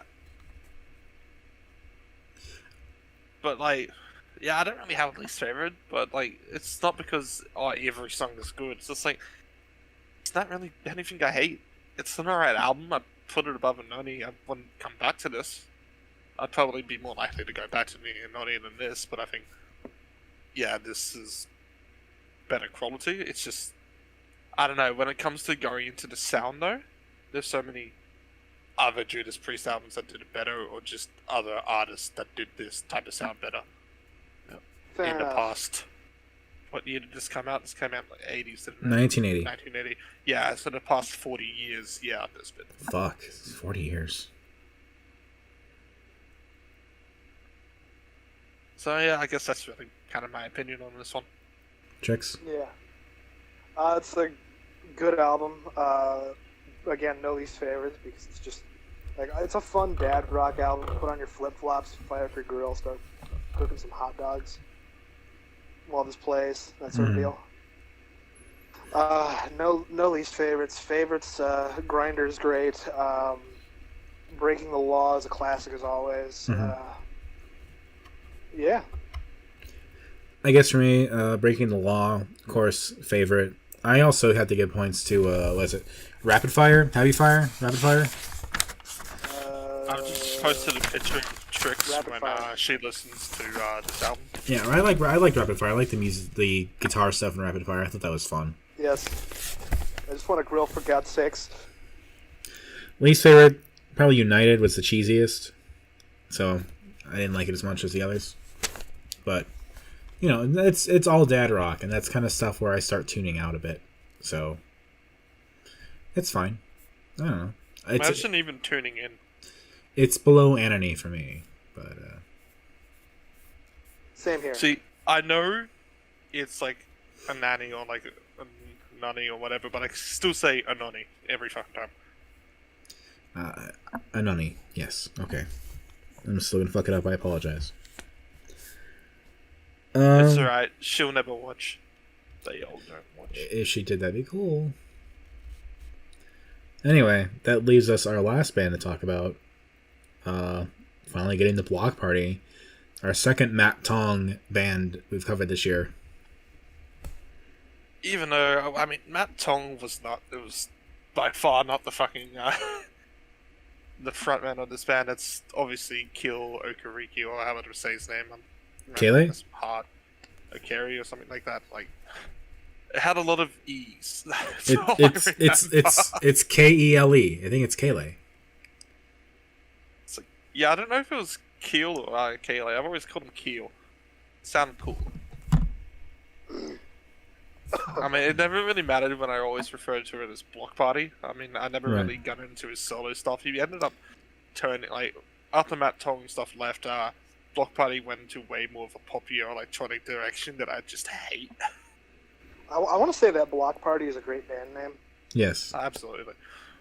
But like, I don't really have a least favorite, but like, it's not because every song is good. It's just like, it's not really anything I hate. It's an alright album. I'd put it above ANOHNI. I wouldn't come back to this. I'd probably be more likely to go back to ANOHNI than this, but I think, this is better quality. It's just, I don't know, when it comes to going into the sound though, there's so many other Judas Priest albums that did it better, or just other artists that did this type of sound better in the past. What year did this come out? This came out in the 80s, didn't it? 1980. 1980. Yeah, so the past 40 years, there's been. Fuck, 40 years. So I guess that's really kind of my opinion on this one. Chicks? Yeah. It's a good album. Again, no least favorites, because it's just like, it's a fun dad rock album. Put on your flip flops, fire up your grill, start cooking some hot dogs while this plays. That sort of deal. No least favorites. Grinder's great. Breaking the Law is a classic as always. Yeah. I guess for me, Breaking the Law, of course, favorite. I also had to give points to what is it? Rapid Fire, Heavy Fire, Rapid Fire. I just posted a picture of Trix Rapid when Fire. she listens to this album. Yeah, I like Rapid Fire. I like the music, the guitar stuff in Rapid Fire. I thought that was fun. Yes. I just want to grill for God's sakes. Least favorite, probably United was the cheesiest, so I didn't like it as much as the others. But you know, it's all dad rock, and that's kind of stuff where I start tuning out a bit. So it's fine. I don't know. Imagine even tuning in. It's below ANOHNI for me, but Same here. See, I know it's like a nanny or like a nunny or whatever, but I still say ANOHNI every fucking time. ANOHNI, yes, okay. I'm still gonna fuck it up. I apologize. It's alright. She'll never watch. They all don't watch. If she did, that'd be cool. Anyway, that leaves us our last band to talk about. Finally getting the Bloc Party, our second Matt Tong band we've covered this year. Even though, I mean, Matt Tong was by far not the fucking, the frontman of this band. It's obviously Kil Okariki, or how would I say his name? Kele? It's hard. Okari or something like that. Like, it had a lot of E's. It's Kele. I think it's Kele. It's like, yeah, I don't know if it was Keel or Kele. I've always called him Keel. It sounded cool. I mean, it never really mattered when I always referred to it as Bloc Party. I mean, I never really got into his solo stuff. He ended up turning, like, after Matt Tong stuff left, Bloc Party went into way more of a poppier electronic direction that I just hate. I want to say that Bloc Party is a great band name. Yes. Absolutely.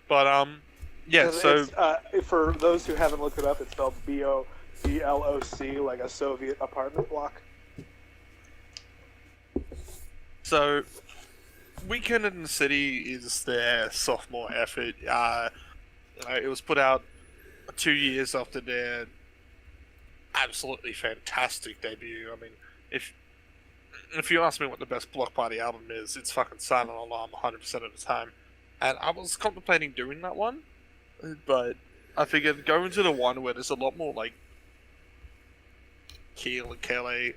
But, yeah, so... for those who haven't looked it up, it's spelled B-O-B-L-O-C, like a Soviet apartment block. So, Weekend in the City is their sophomore effort. It was put out 2 years after their absolutely fantastic debut. I mean, if you ask me what the best Bloc Party album is, it's fucking Silent Alarm 100% of the time. And I was contemplating doing that one, but I figured going to the one where there's a lot more, like, Keel and Kele.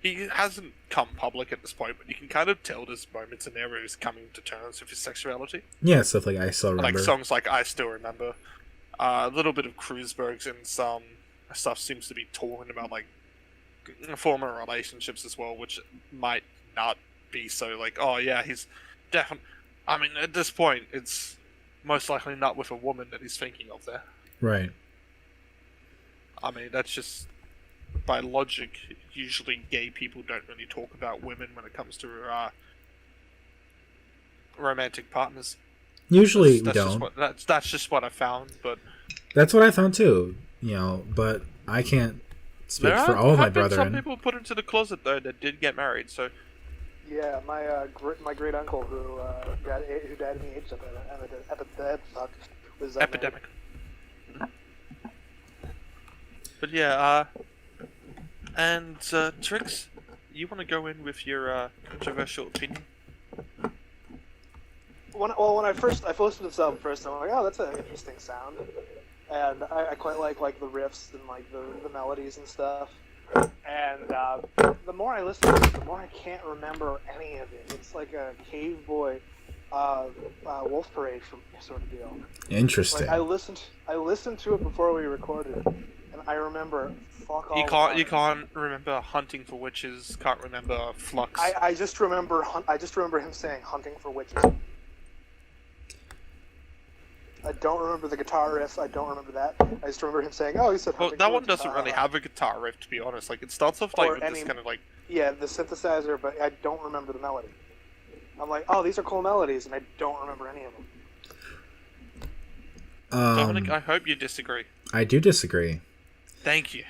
He hasn't come public at this point, but you can kind of tell there's moments in there where he's coming to terms with his sexuality. Yeah, stuff like I Still Remember. Like songs like I Still Remember. A little bit of Kreuzberg's and some stuff seems to be talking about, like, former relationships as well, which might not be so, like, oh yeah, he's definitely... I mean, at this point, it's most likely not with a woman that he's thinking of there. Right. I mean, that's just... by logic, usually gay people don't really talk about women when it comes to romantic partners. Usually that's we don't. That's just what I found, but... That's what I found too, you know, but I can't speak for all of my brethren. Some people put into the closet, though, that did get married, so... Yeah, my great uncle who died of the AIDS was epidemic. But yeah, and Trix, you want to go in with your controversial opinion? When I first listened to this album first, I'm like, oh, that's an interesting sound, and I quite like the riffs and like the melodies and stuff. And the more I listen to it, the more I can't remember any of it. It's like a Cave Boy, Wolf Parade sort of deal. Interesting. Like, I listened to it before we recorded, and I remember fuck all. You can't remember Hunting for Witches. Can't remember Flux. I just remember him saying Hunting for Witches. I don't remember the guitar riff. I don't remember that. I just remember him saying, "Oh, he said." Well, that one doesn't really have a guitar riff, to be honest. Like, it starts off like with this kind of like. Yeah, the synthesizer, but I don't remember the melody. I'm like, oh, these are cool melodies, and I don't remember any of them. Dominic, I hope you disagree. I do disagree. Thank you.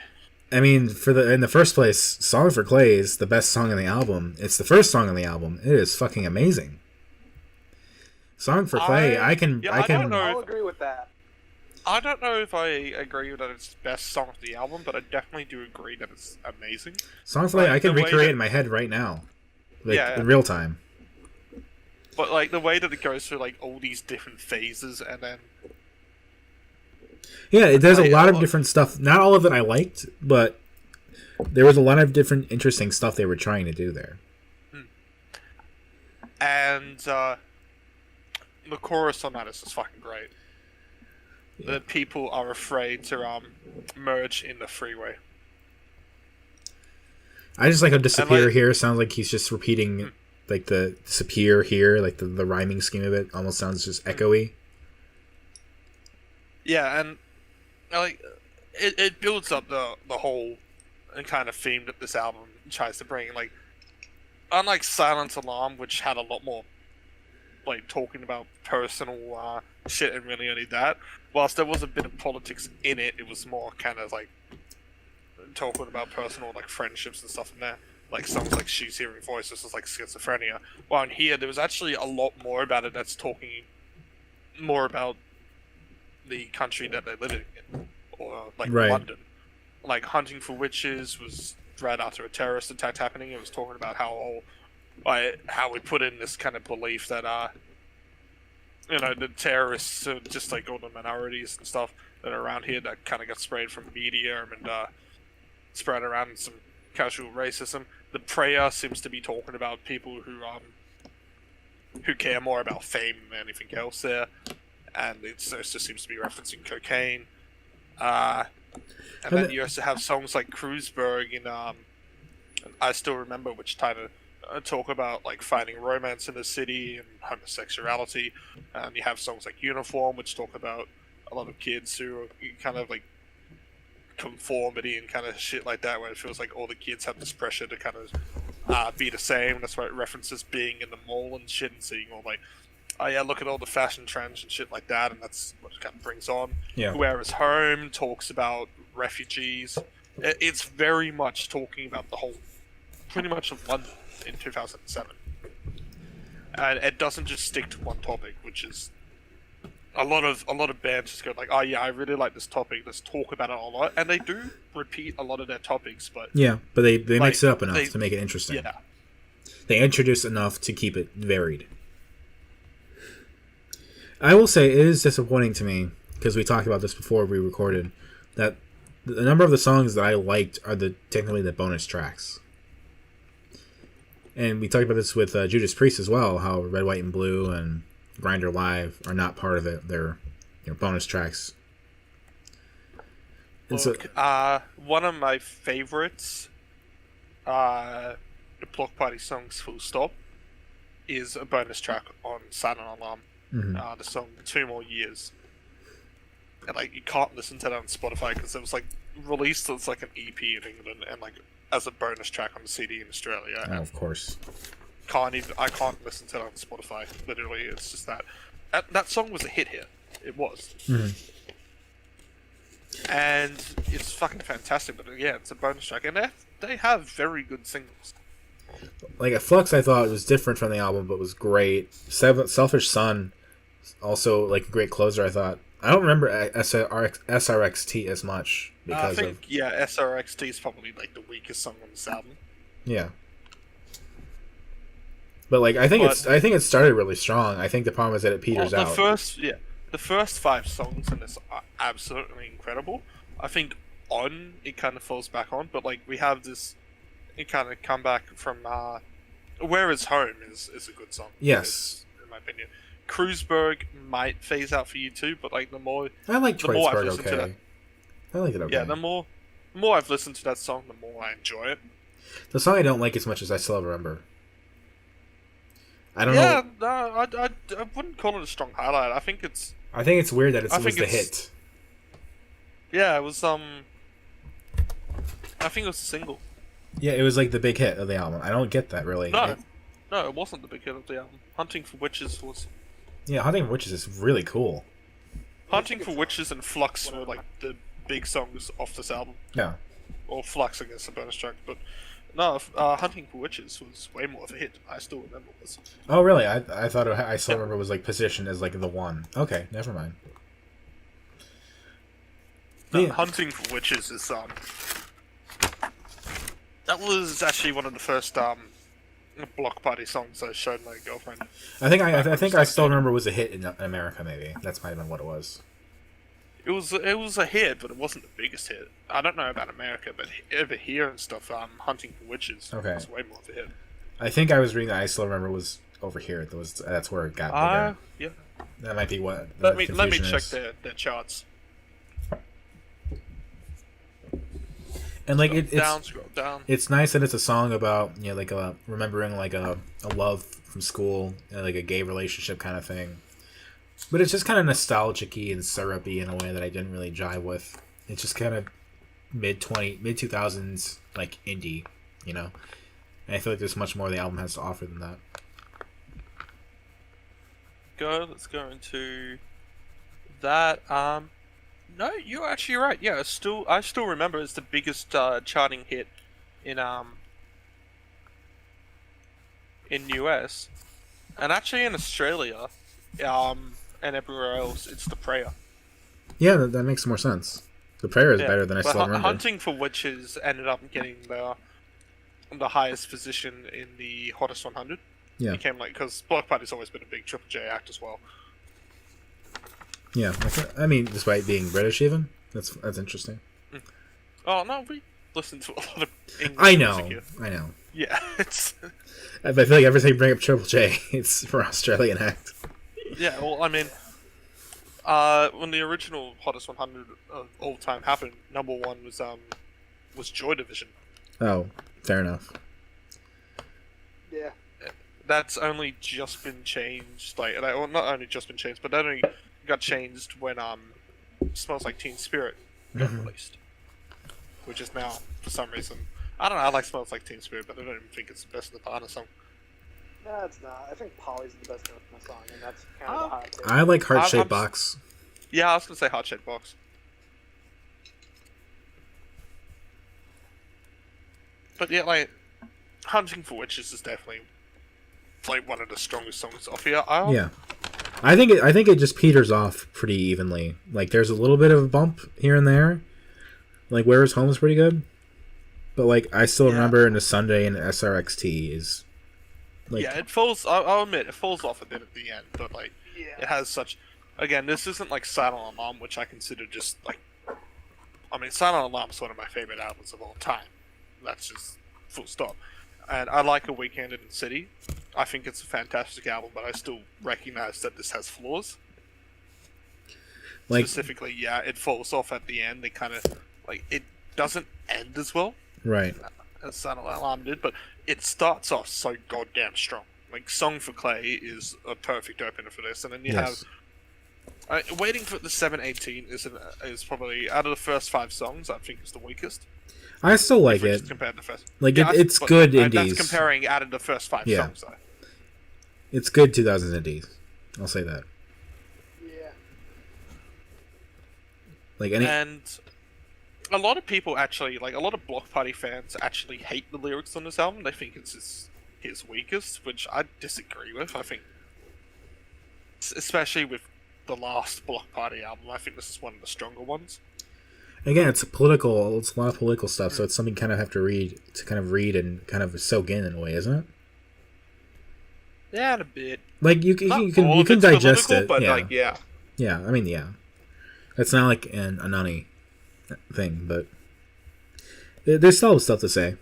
I mean, in the first place, "Song for Clay" is the best song on the album. It's the first song on the album. It is fucking amazing. "Song for Clay," I I'll agree with that. I don't know if I agree that it's the best song of the album, but I definitely do agree that it's amazing. "Song for Clay" I can recreate in my head right now, like in real time. But like the way that it goes through like all these different phases, and then yeah, there's a lot of different stuff. Not all of it I liked, but there was a lot of different interesting stuff they were trying to do there. And the chorus on that is just fucking great. Yeah. The people are afraid to merge in the freeway. I just like how disappear here sounds like he's just repeating like the disappear here, like the rhyming scheme of it almost sounds just echoey. Yeah, and like it builds up the whole kind of theme that this album tries to bring. Like, unlike Silent Alarm, which had a lot more like talking about personal shit and really only that, whilst there was a bit of politics in it, it was more kind of like talking about personal like friendships and stuff in there. Like songs like She's Hearing Voices is like schizophrenia. While in here there was actually a lot more about it that's talking more about the country that they're living in. Or like London. Like Hunting for Witches was right after a terrorist attack happening. It was talking about how we put in this kind of belief that the terrorists are just like all the minorities and stuff that are around here that kind of got sprayed from media and spread around some casual racism. The prayer seems to be talking about people who care more about fame than anything else there, and it just seems to be referencing cocaine. And then you also have songs like Kreuzberg in I Still Remember, which kind of talk about like finding romance in the city and homosexuality. And you have songs like Uniform, which talk about a lot of kids who are kind of like conformity and kind of shit like that, where it feels like all the kids have this pressure to kind of be the same. That's why it references being in the mall and shit and seeing all like, oh yeah, look at all the fashion trends and shit like that, and that's what it kind of brings on. Yeah. Whereas Home talks about refugees. It's very much talking about the whole, pretty much of London in 2007. And it doesn't just stick to one topic, which is a lot of bands just go like, oh yeah, I really like this topic, let's talk about it a lot. And they do repeat a lot of their topics, but they like, mix it up enough to make it interesting. Yeah. They introduce enough to keep it varied. I will say it is disappointing to me, because we talked about this before we recorded, that the number of the songs that I liked are technically the bonus tracks. And we talked about this with Judas Priest as well, how Red, White, and Blue and Grinder Live are not part of it. They're bonus tracks. Look, one of my favorites, the Bloc Party songs Full Stop, is a bonus track on Silent Alarm. The song 2 More Years. And like you can't listen to that on Spotify because it was like released as like an EP in England and like as a bonus track on the CD in Australia. Oh, of course. I can't listen to it on Spotify. Literally, it's just that song was a hit here. It was. And it's fucking fantastic. But yeah, it's a bonus track, and they have very good singles. Like at Flux, I thought it was different from the album, but was great. Selfish Sun, also like a great closer. I thought. I don't remember SRXT as much because SRXT is probably like the weakest song on this album. Yeah. But like I think it started really strong. I think the problem is that it peters out. The first 5 songs in this are absolutely incredible. I think On it kind of falls back on, but like we have this, it kind of come back from Where Is Home is a good song. Yes, in my opinion. Kreuzberg might phase out for you too, but like the more I like Kreuzberg, okay. I like it okay. Yeah, the more I've listened to that song, the more I enjoy it. The song I don't like as much as I Still Remember. I don't know. Yeah, no, I wouldn't call it a strong highlight. I think it's weird that it was the hit. Yeah, it was I think it was a single. Yeah, it was like the big hit of the album. I don't get that really. No, it wasn't the big hit of the album. Hunting for Witches was. Yeah, Hunting for Witches is really cool. Hunting for Witches and Flux were like the big songs off this album. Yeah. Or Flux, I guess, a bonus track, but no, Hunting for Witches was way more of a hit. I Still Remember was. Oh really? I thought I Still Remember was like positioned as like the one. Okay, never mind. Hunting for Witches is that was actually one of the first Bloc Party songs I showed my girlfriend. I think I Still Remember was a hit in America. Maybe that's might have been what it was. It was a hit, but it wasn't the biggest hit. I don't know about America, but over here and stuff, Hunting for Witches was way more of a hit. I think I was reading that I Still Remember was over here. That's where it got bigger. Yeah. That might be what. Let me check their charts. And like Scroll down. It's nice that it's a song about like remembering like a love from school, like a gay relationship kind of thing. But it's just kind of nostalgic-y and syrupy in a way that I didn't really jive with. It's just kind of mid 2000s like indie, And I feel like there's much more the album has to offer than that. Let's go into that. No, you're actually right. Yeah, I still remember it's the biggest charting hit in US, and actually in Australia, and everywhere else, it's The Prayer. Yeah, that makes more sense. The Prayer is better than I Still Remember. Hunting for Witches ended up getting the highest position in the Hottest 100. Yeah. It became because Bloc Party's always been a big Triple J act as well. Yeah, I mean, despite being British, even that's interesting. Oh no, we listen to a lot of English I know. music here. I know. Yeah, it's. I feel like every time you bring up Triple J, it's for Australian act. Yeah, well, I mean, when the original Hottest 100 of all time happened, number one was Joy Division. Oh, fair enough. Yeah. That's only just been changed. Well, not only just been changed, but that only got changed when Smells Like Teen Spirit got released, which is now for some reason. I don't know. I like Smells Like Teen Spirit, but I don't even think it's the best of the Nirvana song. No, it's not. I think Polly's the best Nirvana song, and that's kind of the hot take. I like Heart Shaped Box. Yeah, I was gonna say Heart Shaped Box. But yeah, like Hunting for Witches is definitely like one of the strongest songs off here. Yeah, I think it just peters off pretty evenly. Like there's a little bit of a bump here and there. Like Where Is Home is pretty good, but like I Still Remember in the Sunday and SRXT is. Like, yeah, it falls. I'll admit it falls off a bit at the end, but like it has such. Again, this isn't like Silent Alarm, which I consider just like. I mean, Silent Alarm is one of my favorite albums of all time. That's just full stop. And I like A Weekend in the City. I think it's a fantastic album, but I still recognize that this has flaws. Like, specifically, yeah, it falls off at the end. It kind of it doesn't end as well, right? As Silent Alarm did, but it starts off so goddamn strong. Like Song for Clay is a perfect opener for this, and then you have Waiting for the 718 is probably out of the first 5 songs. I think is the weakest. I still like it. Compared to the first, it's good indies. That's comparing out of the first 5 songs. Though. It's good 2000s indies. I'll say that. Yeah. And a lot of people actually, a lot of Bloc Party fans actually hate the lyrics on this album. They think it's his weakest, which I disagree with. I think, especially with the last Bloc Party album, I think this is one of the stronger ones. Again, it's political. It's a lot of political stuff, so it's something you kind of have to read and kind of soak in a way, isn't it? Yeah, a bit. Like you can digest it, but yeah. Yeah, I mean, yeah. It's not like an ANOHNI thing, but there's still stuff to say.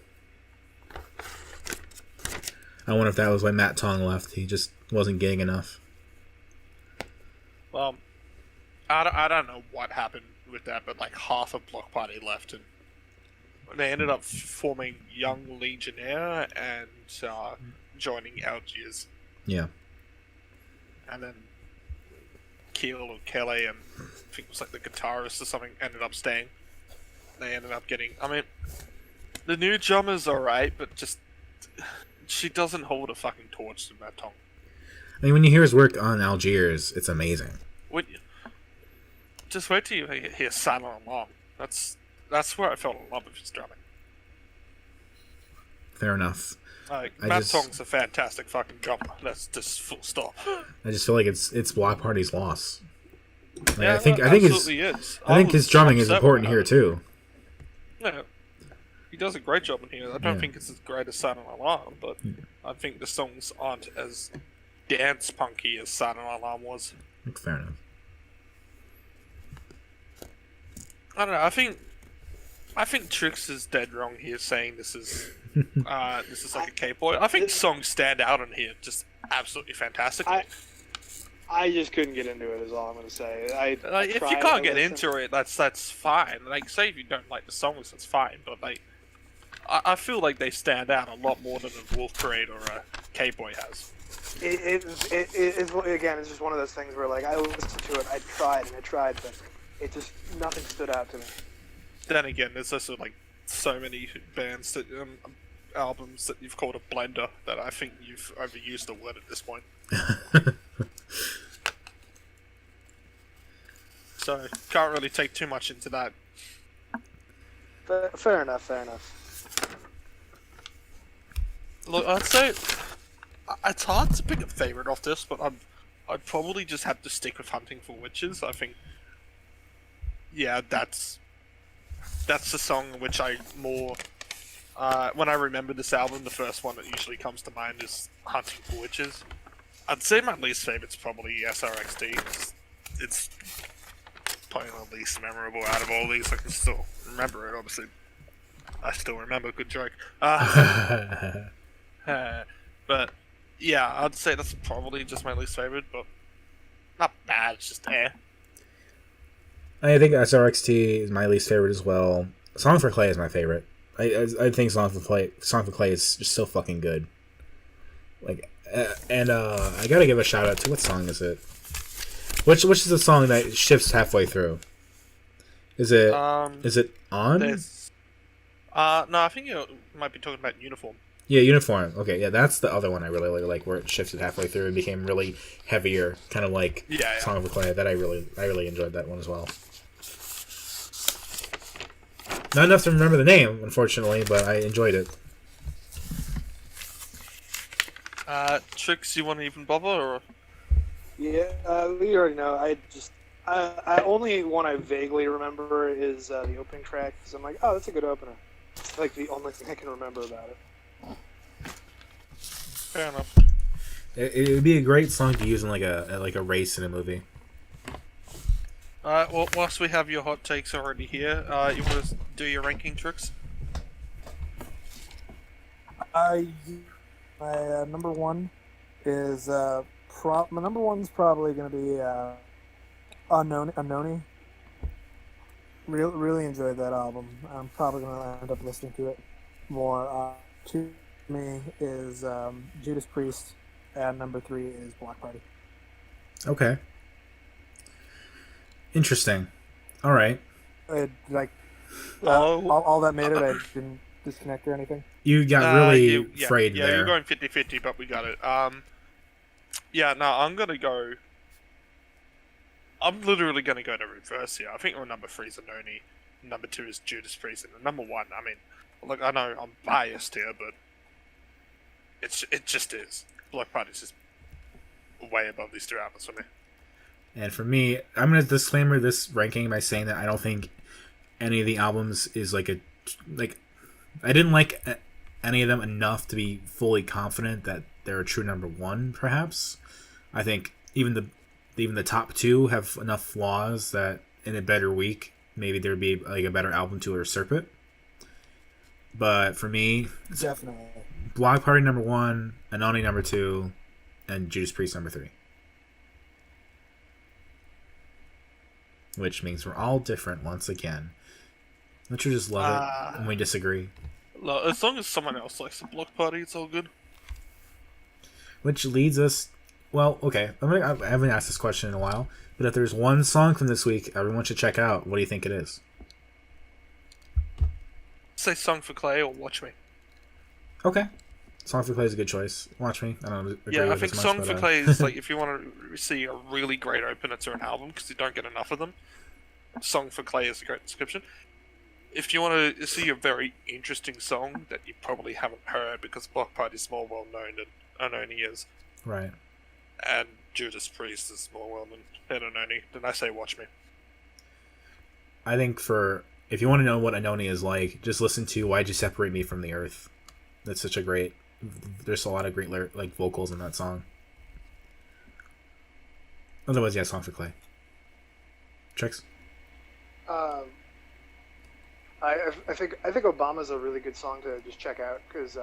I wonder if that was why Matt Tong left. He just wasn't getting enough. Well, I don't know what happened with that, but half of Bloc Party left, and they ended up forming Young Legionnaire and joining Algiers. Yeah. And then Keel or Kelly, and I think it was the guitarist or something, ended up staying. They ended up getting. I mean, the new drummer's alright, but just she doesn't hold a fucking torch to Matt Tong. I mean, when you hear his work on Algiers, it's amazing. Just wait till you hear Silent Alarm. That's where I fell in love with his drumming. Fair enough. Matt Tong's a fantastic fucking drummer. That's just full stop. I just feel like it's Bloc Party's loss. I think his drumming is important here too. Yeah. he does a great job in here. I don't think it's as great as Silent Alarm, but Yeah. I think the songs aren't as dance punky as Silent Alarm was. Fair enough. I don't know. I think Trix is dead wrong here, saying this is like a K-boy. I think songs stand out in here just absolutely fantastically. I just couldn't get into it. Is all I'm gonna say. If you can't get into it, that's fine. Like, say if you don't like the songs, that's fine. But like, I feel like they stand out a lot more than a Wolf Parade or a K-boy has. Again, it's just one of those things where like I listened to it, I tried, but it just nothing stood out to me. Then again, there's also like so many bands that albums that you've called a blender that I think you've overused the word at this point. So can't really take too much into that. Fair enough. Look, I'd say it's hard to pick a favorite off this, but I'd probably just have to stick with Hunting for Witches. I think, yeah, that's the song which I more when I remember this album, the first one that usually comes to mind is Hunting for Witches. I'd say my least favorite's probably SRXD. It's probably the least memorable out of all these. I can still remember it, obviously. I still remember, good joke. But yeah, I'd say that's probably just my least favorite, but not bad, it's just I think SRXT is my least favorite as well. Song for Clay is my favorite. I think Song for Clay is just so fucking good. Like, and I gotta give a shout out to, what song is it? Which is the song that shifts halfway through? Is it On? No, I think you might be talking about Uniform. Yeah, Uniform. Okay, yeah, that's the other one I really like, where it shifted halfway through and became really heavier, kind of like Song for Clay. That I really enjoyed that one as well. Not enough to remember the name, unfortunately, but I enjoyed it. Trix, you want to even bother, or? Yeah, we already know. I only one I vaguely remember is the opening track, because I'm like, oh, that's a good opener. It's like the only thing I can remember about it. Fair enough. It would be a great song to use in like a race in a movie. Alright, well, whilst we have your hot takes already here, you want to do your ranking, Trix? My number one is my number one's probably going to be ANOHNI. Really enjoyed that album. I'm probably going to end up listening to it more. To me is Judas Priest, and number 3 is Bloc Party. Okay. Interesting. All right. All that made it. I didn't disconnect or anything. You got really frayed there. Yeah, you're going 50-50, but we got it. Yeah, no, I'm literally going to go to reverse here. I think my number 3 is ANOHNI, number 2 is Judas Priest, and number 1, I mean, look, I know I'm biased here, but it just is. Bloc Party's just way above these 2 albums for me. And for me, I'm going to disclaimer this ranking by saying that I don't think any of the albums is I didn't like any of them enough to be fully confident that they're a true number 1, perhaps. I think even the top 2 have enough flaws that in a better week, maybe there'd be like a better album to usurp it. But for me, Definitely. Bloc Party number 1, ANOHNI number 2, and Judas Priest number 3. Which means we're all different once again. Don't you just love it when we disagree? Look, as long as someone else likes the Bloc Party, it's all good. Which leads us... Well, okay. I haven't asked this question in a while, but if there's one song from this week everyone should check out, what do you think it is? Say Song for Clay or Watch Me. Okay. Song for Clay is a good choice. Watch Me. I don't agree Yeah, I with think as much, Song but, for Clay is like, if you want to see a really great opener to an album, because you don't get enough of them, Song for Clay is a great description. If you want to see a very interesting song that you probably haven't heard, because Bloc Party is more well known than ANOHNI is, right, and Judas Priest is more well known than ANOHNI, then I say Watch Me. I think for if you want to know what Anoni is like, just listen to "Why'd You Separate Me from the Earth." That's such a great. There's a lot of great like vocals in that song. Otherwise, yeah, song for Clay. Tricks. I think Obama's a really good song to just check out because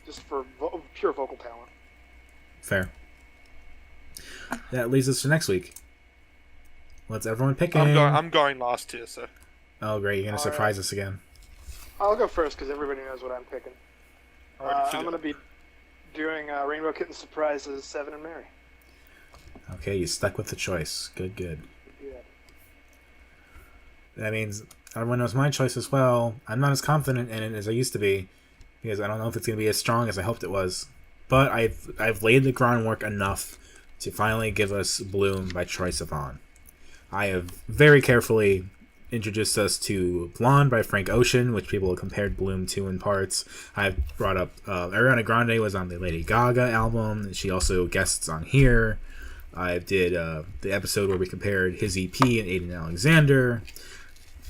just for pure vocal talent. Fair. That leads us to next week. Let's everyone pick. I'm going last here, so. Oh great! You're gonna surprise us again. I'll go first because everybody knows what I'm picking. I'm gonna be doing Rainbow Kitten Surprises, Seven and Mary. Okay, you stuck with the choice. Good. Yeah. That means everyone knows my choice as well. I'm not as confident in it as I used to be because I don't know if it's going to be as strong as I hoped it was. But I've laid the groundwork enough to finally give us Bloom by Troye Sivan. I have very carefully introduced us to Blonde by Frank Ocean, which people have compared Bloom to in parts. I've brought up Ariana Grande was on the Lady Gaga album. She also guests on here. I did the episode where we compared his EP and Aiden Alexander.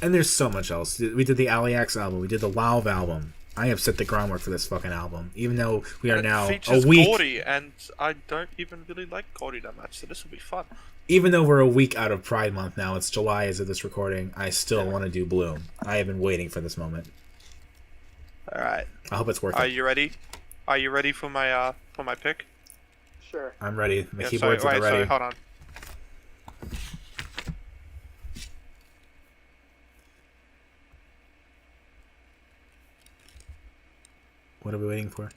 And there's so much else. We did the Aliax album. We did the Lauv album. I have set the groundwork for this fucking album. Even though we are now a week... Cordy, and I don't even really like Cordy that much, so this will be fun. Even though we're a week out of Pride Month now, it's July as of this recording, I still want to do Bloom. I have been waiting for this moment. Alright. I hope it's worth it. Are you ready? Are you ready for my pick? Sure. I'm ready. My keyboard's at the ready. Sorry, hold on. What are we waiting for?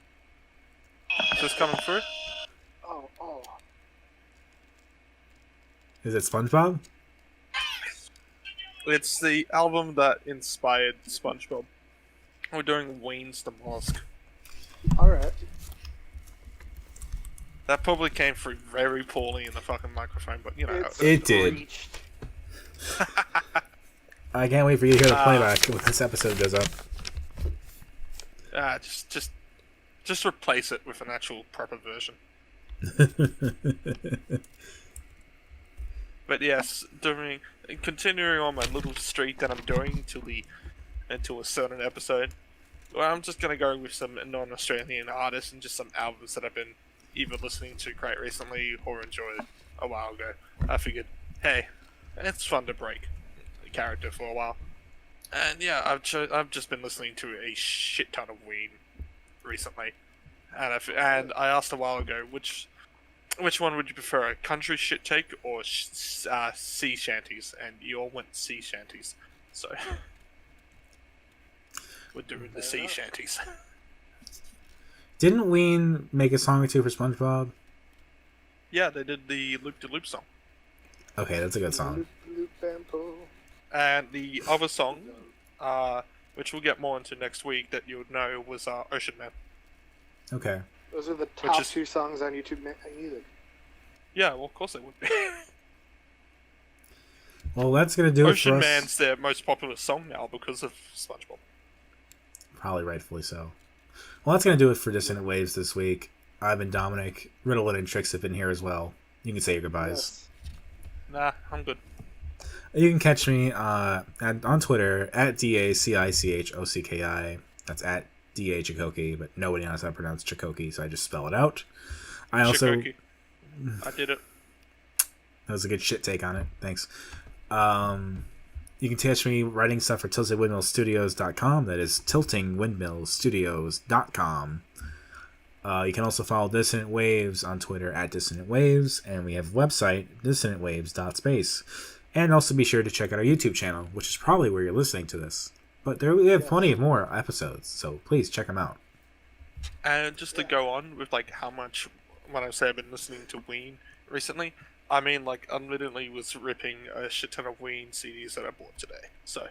Is this coming through? Oh. Is it SpongeBob? It's the album that inspired SpongeBob. We're doing Wayne's the Mollusk. Alright. That probably came through very poorly in the fucking microphone, but you know. It did. I can't wait for you to hear the playback when this episode goes up. Just replace it with an actual proper version. But yes, continuing on my little streak that I'm doing until a certain episode. Well, I'm just gonna go with some non-Australian artists and just some albums that I've been either listening to quite recently or enjoyed a while ago. I figured, hey, it's fun to break the character for a while. And yeah, I've just been listening to a shit ton of Ween recently, and I asked a while ago which one would you prefer, a country shit take or sea shanties, and you all went sea shanties, so we're doing the sea shanties. Didn't Ween make a song or two for SpongeBob? Yeah, they did the Loop de Loop song. Okay, that's a good song. And the other song, which we'll get more into next week, that you would know was Ocean Man. Okay. Those are the top two songs on YouTube Music. Yeah, well, of course they would be. Well, that's gonna do it for us. Ocean Man's their most popular song now because of SpongeBob. Probably rightfully so. Well, that's gonna do it for Dissonant Waves this week. I've been Dominic. Riddlewood and Trix have been here as well. You can say your goodbyes. Yes. Nah, I'm good. You can catch me on Twitter at DACICHOCKI. That's at DA Chikoki, but nobody knows how to pronounce Chikoki, so I just spell it out. Chikoki. I did it. That was a good shit take on it. Thanks. You can catch me writing stuff for tiltingwindmillstudios.com. That is tiltingwindmillstudios.com. You can also follow Dissonant Waves on Twitter at Dissonant Waves, and we have a website, dissonantwaves.space. And also be sure to check out our YouTube channel, which is probably where you're listening to this. But we have plenty of more episodes, so please check them out. And just to go on with like how much, when I say I've been listening to Ween recently, I mean like I literally was ripping a shit ton of Ween CDs that I bought today. So,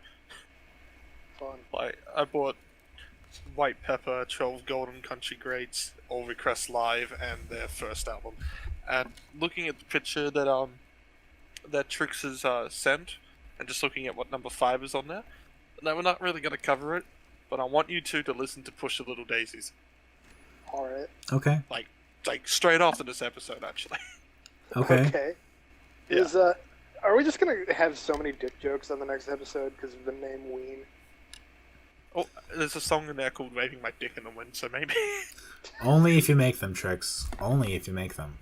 Fun. like I bought White Pepper, 12 Golden Country Greats, All Request Live, and their first album. And looking at the picture that Trix has sent, and just looking at what number 5 is on there, now we're not really going to cover it, but I want you two to listen to Push the Little Daisies. Alright. Okay. Like straight after this episode, actually. Okay. Okay. Yeah. Is Are we just gonna have so many dick jokes on the next episode because of the name Ween? Oh, there's a song in there called "Waving My Dick in the Wind," so maybe. Only if you make them, Tricks. Only if you make them.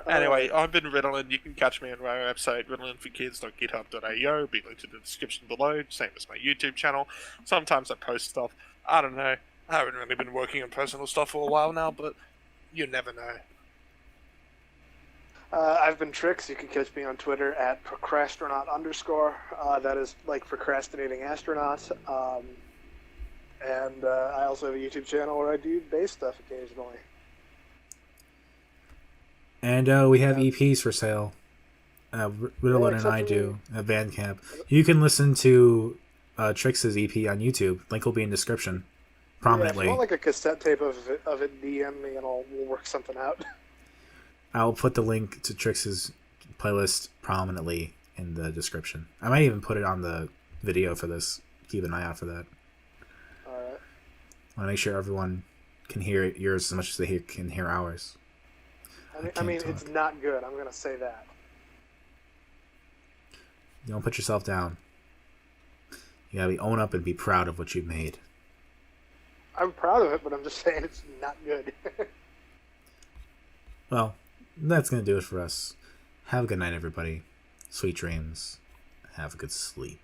Anyway, I've been Ritalin. You can catch me on my website, ritalinforkids.github.io. Be linked in the description below. Same as my YouTube channel. Sometimes I post stuff. I don't know. I haven't really been working on personal stuff for a while now, but you never know. I've been Trix. You can catch me on Twitter at procrastronaut_. That is like procrastinating astronauts. And I also have a YouTube channel where I do bass stuff occasionally. And we have EPs for sale. Ritalin and I do at Bandcamp. You can listen to Trix' EP on YouTube. Link will be in description. Prominently. Yeah, if you want like a cassette tape of it, DM me and we'll work something out. I'll put the link to Trix's playlist prominently in the description. I might even put it on the video for this. Keep an eye out for that. Alright. I want to make sure everyone can hear yours as much as they can hear ours. I mean it's not good. I'm going to say that. Don't put yourself down. You gotta own up and be proud of what you've made. I'm proud of it, but I'm just saying it's not good. Well, that's gonna do it for us. Have a good night, everybody. Sweet dreams. Have a good sleep.